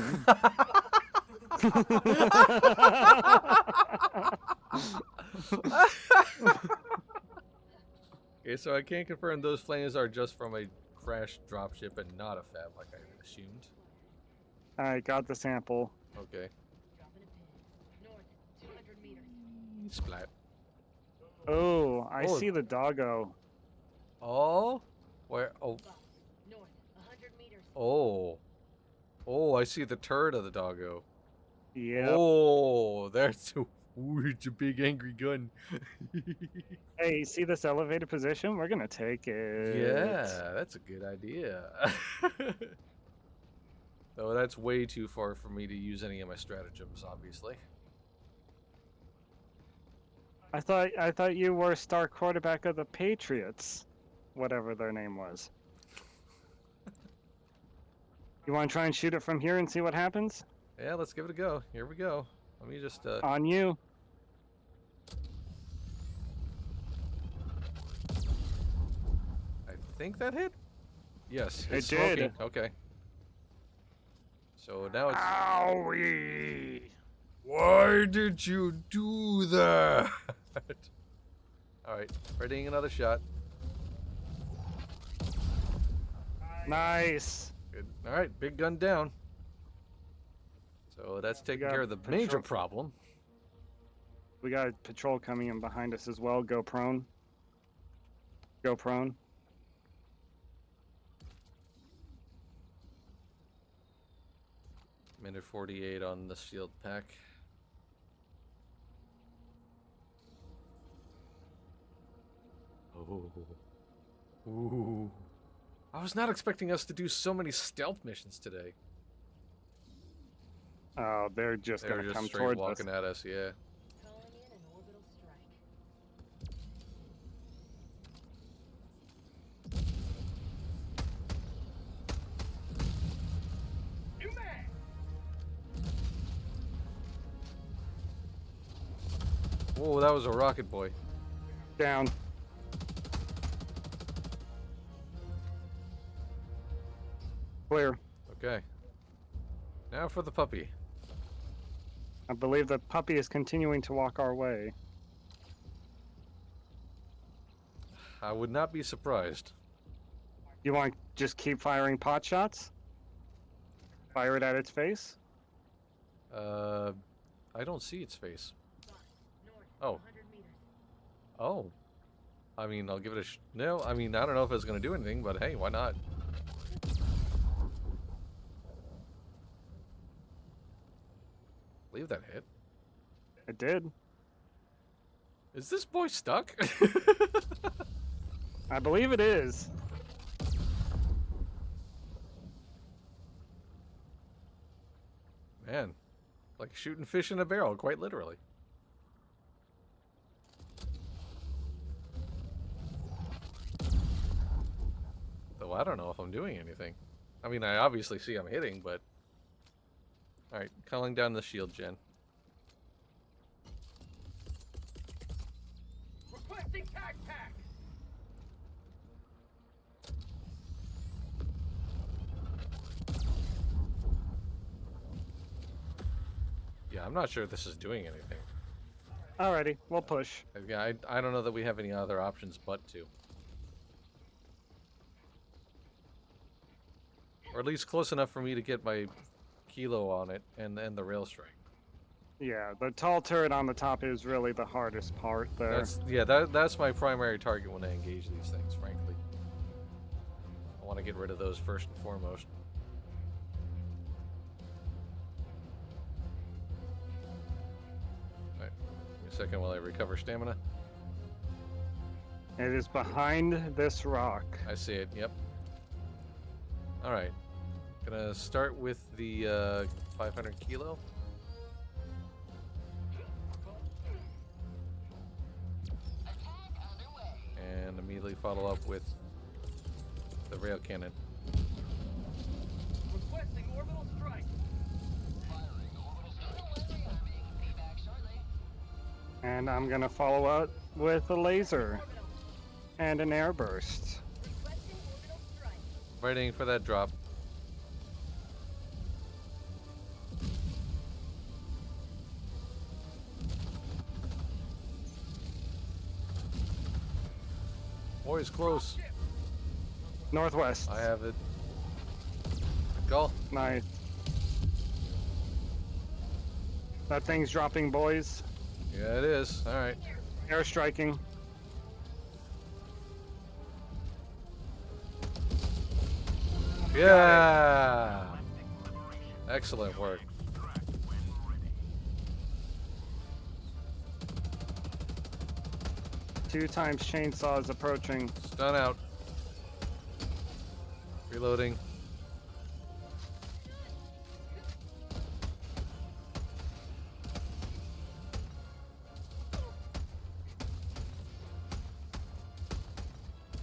Okay, so I can confirm those flames are just from a crashed dropship and not a fab like I assumed. I got the sample. Okay. Dropping a pin. North, 200 meters. Splat. Oh, I Oh. see the doggo. Oh? Where? Oh. Box. North, 100 meters. Oh. Oh, I see the turret of the doggo. Yep. Oh, that's a, ooh, it's a big angry gun. Hey, see this elevated position? We're gonna take it. Yeah, that's a good idea. Though that's way too far for me to use any of my stratagems, obviously. I thought you were star quarterback of the Patriots, whatever their name was. You want to try and shoot it from here and see what happens? Yeah, let's give it a go. Here we go. Let me just On you. I think that hit? Yes, It it's did. smoking. Okay. So now it's... Owie! Why did you do that? Alright, readying another shot. Nice. Good. Alright, big gun down. So that's taking got care of the patrol. major problem. We got a patrol coming in behind us as well. Go prone. Go prone. Minute 48 on the shield pack. Oh. Ooh. I was not expecting us to do so many stealth missions today. Oh, they're just They're gonna just come straight towards walking us. at us, yeah. Calling in an orbital strike. New mag. Whoa, that was a rocket boy. Down. Clear. Okay. Now for the puppy. I believe the puppy is continuing to walk our way. I would not be surprised. You want to just keep firing pot shots? Fire it at its face? I don't see its face. North, Oh. 100 meters. Oh. I mean, I'll give it a no, I mean, I don't know if it's going to do anything, but hey, why not? Leave that hit. It did. Is this boy stuck? I believe it is. Man, like shooting fish in a barrel, quite literally. Though I don't know if I'm doing anything. I mean, I obviously see I'm hitting, but... Alright, calling down the shield gen. Requesting tac pack. Yeah, I'm not sure if this is doing anything. Alrighty, we'll push. Yeah, I don't know that we have any other options but to. Or at least close enough for me to get my kilo on it and the rail strike. Yeah, the tall turret on the top is really the hardest part there. That's my primary target when I engage these things, frankly. I want to get rid of those first and foremost. Alright, give me a second while I recover stamina. It is behind this rock. I see it, yep. Alright. Gonna start with the 500 kilo. And immediately follow up with the rail cannon. Requesting orbital strike. And I'm gonna follow up with a laser and an air burst. Requesting orbital strike. Waiting for that drop. Boys, close. Northwest. I have it. Go. Nice. That thing's dropping, boys. Yeah, it is. All right. Air striking. Yeah. Excellent work. Two times chainsaws approaching. Stun out. Reloading.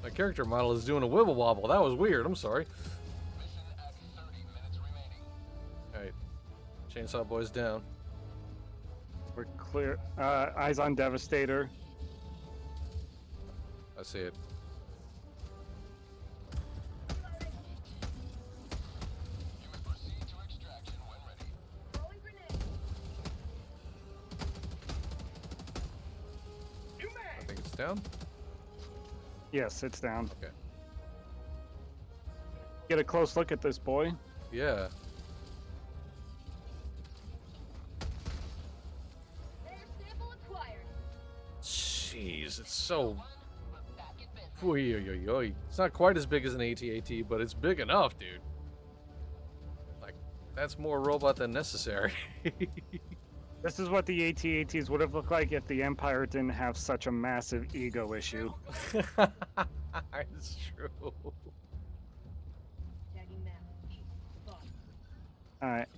My character model is doing a wibble wobble. That was weird. I'm sorry. Alright. Chainsaw boys down. We're clear. Eyes on Devastator. I see it. Throwing grenade. New I mag. think it's down. Yes, it's down. Okay. Get a close look at this boy. Yeah. Air sample acquired. Jeez, it's so... Oy, oy, oy, oy. It's not quite as big as an AT-AT, but it's big enough, dude. Like, that's more robot than necessary. This is what the AT-ATs would have looked like if the Empire didn't have such a massive ego issue. It's true. Tagging map. East. Bottom. Alright.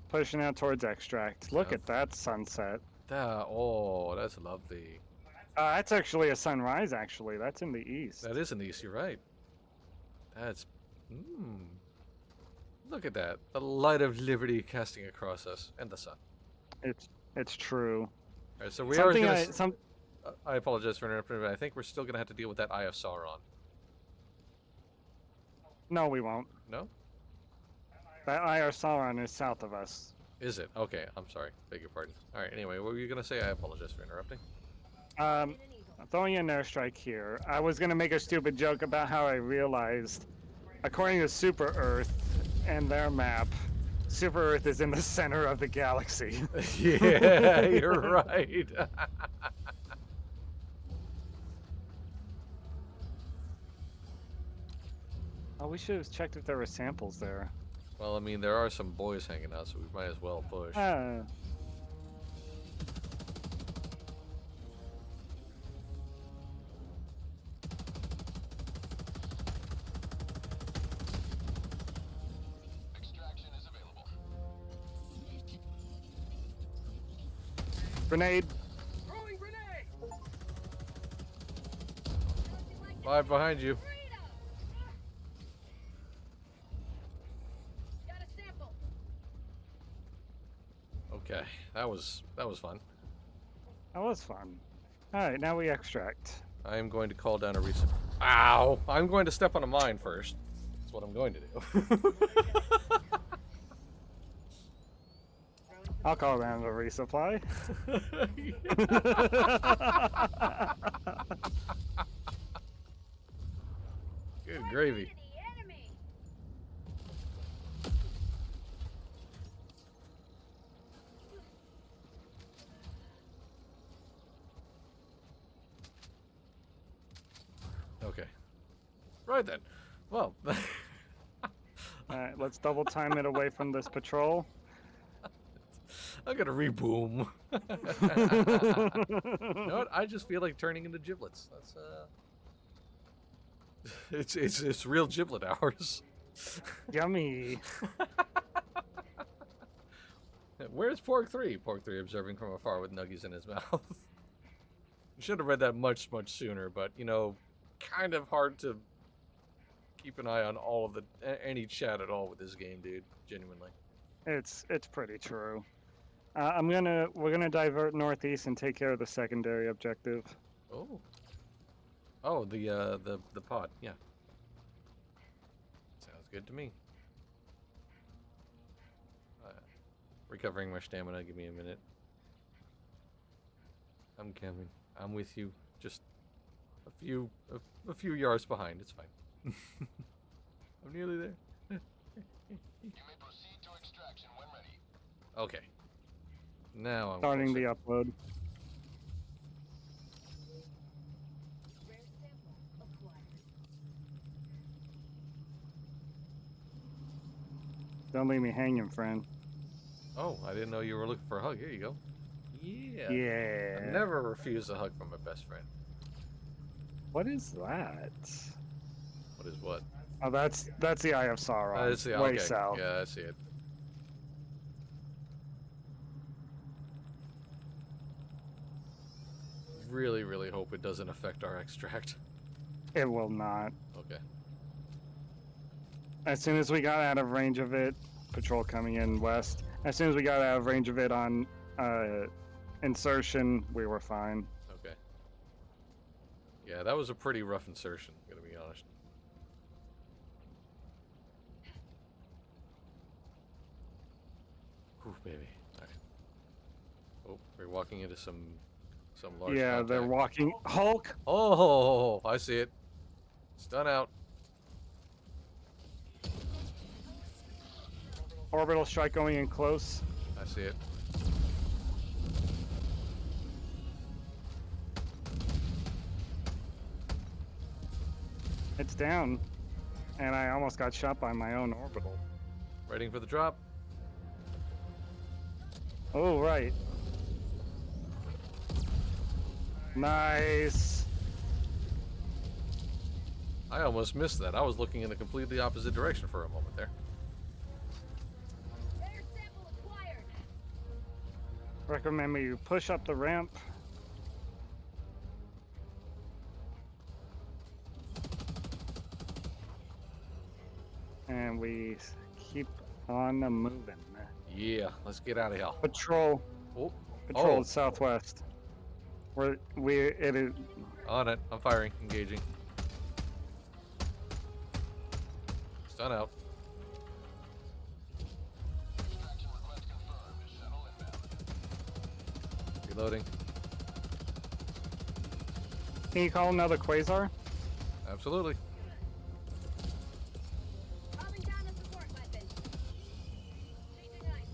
Pushing out towards extract. Look Yep. at that sunset. Oh, that's lovely. That's actually a sunrise, actually. That's in the east. That is in the east, you're right. That's... Look at that. The light of liberty casting across us. And the sun. It's true. Alright, so we Something are gonna... I I apologize for interrupting, but I think we're still gonna have to deal with that Eye of Sauron. No, we won't. No? That IR Sauron is south of us. Is it? Okay, I'm sorry. Beg your pardon. Alright, anyway, what were you gonna say? I apologize for interrupting. I'm throwing an airstrike here. I was gonna make a stupid joke about how I realized, according to Super Earth and their map, Super Earth is in the center of the galaxy. Yeah, you're right. Oh, we should have checked if there were samples there. Well, I mean, there are some boys hanging out, so we might as well push. Extraction is available. Grenade. Throwing grenade! Live behind you. Got a sample. Okay, that was fun. That was fun. Alright, now we extract. I am going to call down a resupply. Ow! I'm going to step on a mine first. That's what I'm going to do. I'll call down the resupply. Good gravy. Okay. Right then. Well. Alright, let's double time it away from this patrol. I'm gonna reboom. You know what? I just feel like turning into giblets. That's it's real giblet hours. Yummy. Where's Pork 3? Pork 3 observing from afar with nuggies in his mouth. Should have read that much sooner, but you know, kind of hard to keep an eye on all of any chat at all with this game, dude. Genuinely. It's pretty true. We're gonna divert northeast and take care of the secondary objective. Oh. Oh, the pod. Yeah. Sounds good to me. Recovering my stamina. Give me a minute. I'm coming. I'm with you. Just a few yards behind. It's fine. I'm nearly there. You may proceed to extraction when ready. Okay. Now I'm Starting closer. the upload. Rare sample acquired. Don't leave me hanging, friend. Oh, I didn't know you were looking for a hug. Here you go. Yeah. Yeah. I never refuse a hug from my best friend. What is that? What is what? Oh, that's the Eye of Sauron. It's the way okay. south. Yeah, I see it. Really, really hope it doesn't affect our extract. It will not. Okay. As soon as we got out of range of it, patrol coming in west. As soon as we got out of range of it on insertion, we were fine. Okay. Yeah, that was a pretty rough insertion, gonna be honest. Whew, baby. Alright. Oh, we're walking into some large Yeah, they're contact. walking. Hulk! Oh, I see it. Stun out. Orbital strike going in close. I see it. It's down. And I almost got shot by my own orbital. Waiting for the drop. Oh, right. Nice. I almost missed that. I was looking in the completely opposite direction for a moment there. Rare sample acquired. Recommend you push up the ramp. And we keep on moving. Yeah, let's get out of here. Patrol. Oh, Patrol oh. southwest. It is. On it. I'm firing. Engaging. Stun out. Extraction request confirmed. Reloading. Can you call another Quasar? Absolutely. Calling down a support weapon. Changing line.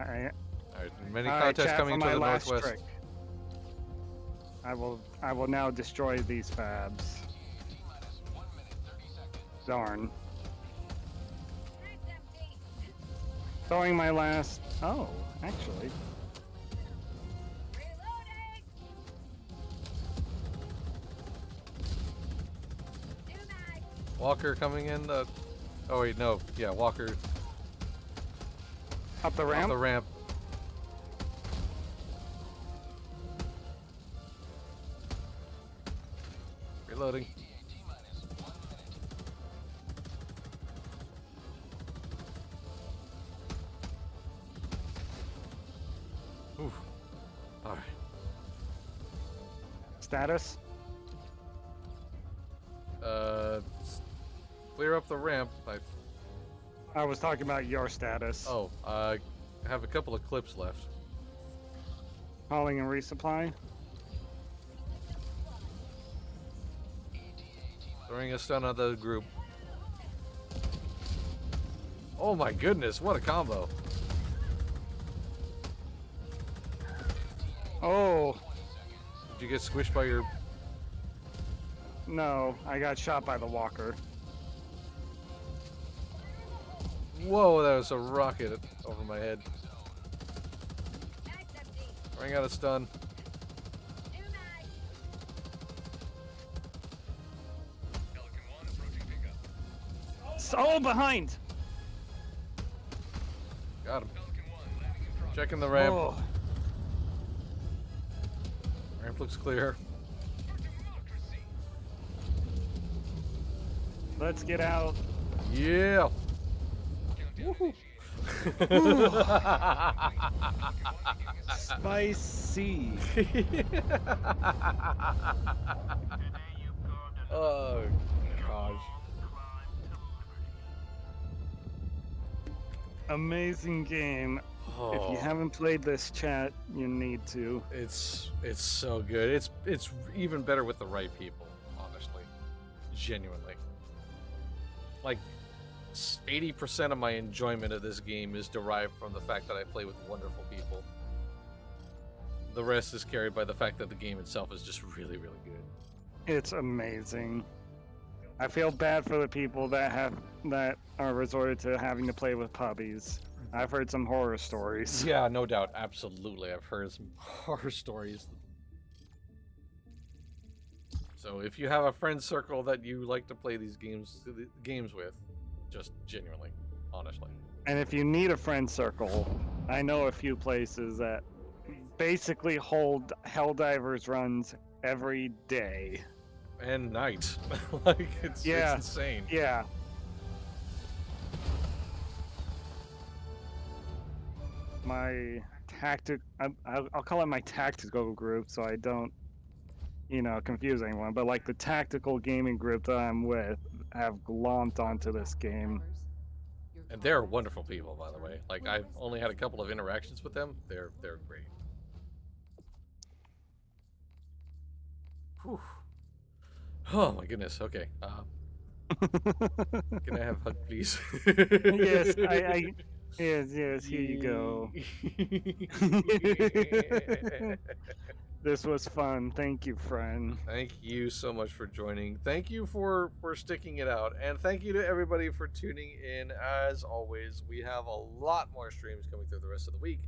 Alright. Alright, many Alright, contests chat, coming for to my the last northwest. trick. I will now destroy these fabs. Darn. Mag's empty. Throwing my last. Oh, actually. Reloading. New mag. Walker coming in. Oh wait, no. Yeah, Walker Up the off ramp. the ramp. Reloading. Oof. All right. Status. Clear up the ramp. I was talking about your status. Oh, I have a couple of clips left. Calling and resupply. Throwing a stun on the group. Oh my goodness, what a combo. Oh, Did you get squished by your... no. I got shot by the walker. Whoa, that was a rocket over my head. Mag's empty. Running out of stun. New mag. So behind. Got him. Checking the ramp. Oh. Ramp looks clear. Let's get out. Yeah. Spicy. Today you've carved an Oh gosh. climb to liberty. Amazing game. If you Oh, haven't played this, chat, you need to. it's so good. It's even better with the right people, honestly. Genuinely. Like 80% of my enjoyment of this game is derived from the fact that I play with wonderful people. The rest is carried by the fact that the game itself is just really, really good. It's amazing. I feel bad for the people that are resorted to having to play with puppies. I've heard some horror stories. Yeah, no doubt. Absolutely. I've heard some horror stories. So if you have a friend circle that you like to play these games with, just genuinely, honestly. And if you need a friend circle, I know a few places that basically hold Helldivers runs every day. And night. Like, it's insane. Yeah. My I'll call it my tactical group so I don't, confuse anyone. But like the tactical gaming group that I'm with have glommed onto this game. And they're wonderful people, by the way. Like, I've only had a couple of interactions with them. They're great. Whew. Oh my goodness. Okay. Can I have a hug, please? Yes, yes, here you go. This was fun. Thank you, friend. Thank you so much for joining. Thank you for sticking it out. And thank you to everybody for tuning in. As always, we have a lot more streams coming through the rest of the week.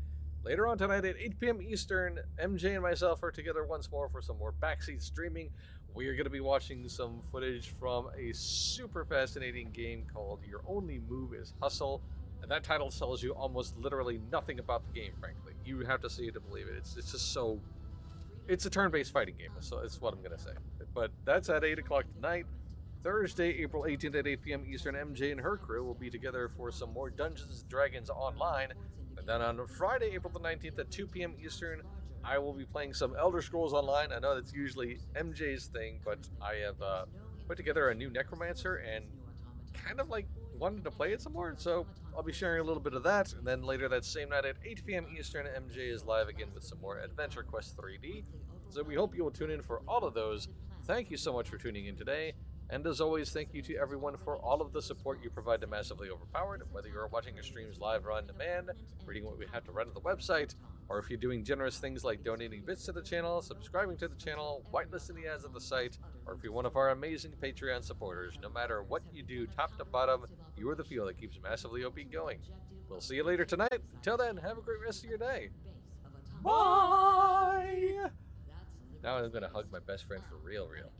Later on tonight at 8 p.m. Eastern, MJ and myself are together once more for some more backseat streaming. We are going to be watching some footage from a super fascinating game called Your Only Move is Hustle. And that title tells you almost literally nothing about the game, frankly. You have to see it to believe it. It's just so... It's a turn-based fighting game, so it's what I'm going to say. But that's at 8 o'clock tonight. Thursday, April 18th at 8 p.m. Eastern, MJ and her crew will be together for some more Dungeons & Dragons Online. And then on Friday, April the 19th at 2 p.m. Eastern, I will be playing some Elder Scrolls Online. I know that's usually MJ's thing, but I have put together a new Necromancer and kind of like wanted to play it some more, so I'll be sharing a little bit of that. And then later that same night at 8 p.m. Eastern, MJ is live again with some more Adventure Quest 3D. So we hope you will tune in for all of those. Thank you so much for tuning in today. And as always, thank you to everyone for all of the support you provide to Massively Overpowered, whether you're watching our streams live or on demand, reading what we have to run to the website, or if you're doing generous things like donating bits to the channel, subscribing to the channel, whitelisting the ads at the site, or if you're one of our amazing Patreon supporters. No matter what you do, top to bottom, you are the fuel that keeps Massively OP going. We'll see you later tonight. Until then, have a great rest of your day. Bye! Now I'm going to hug my best friend for real. For real.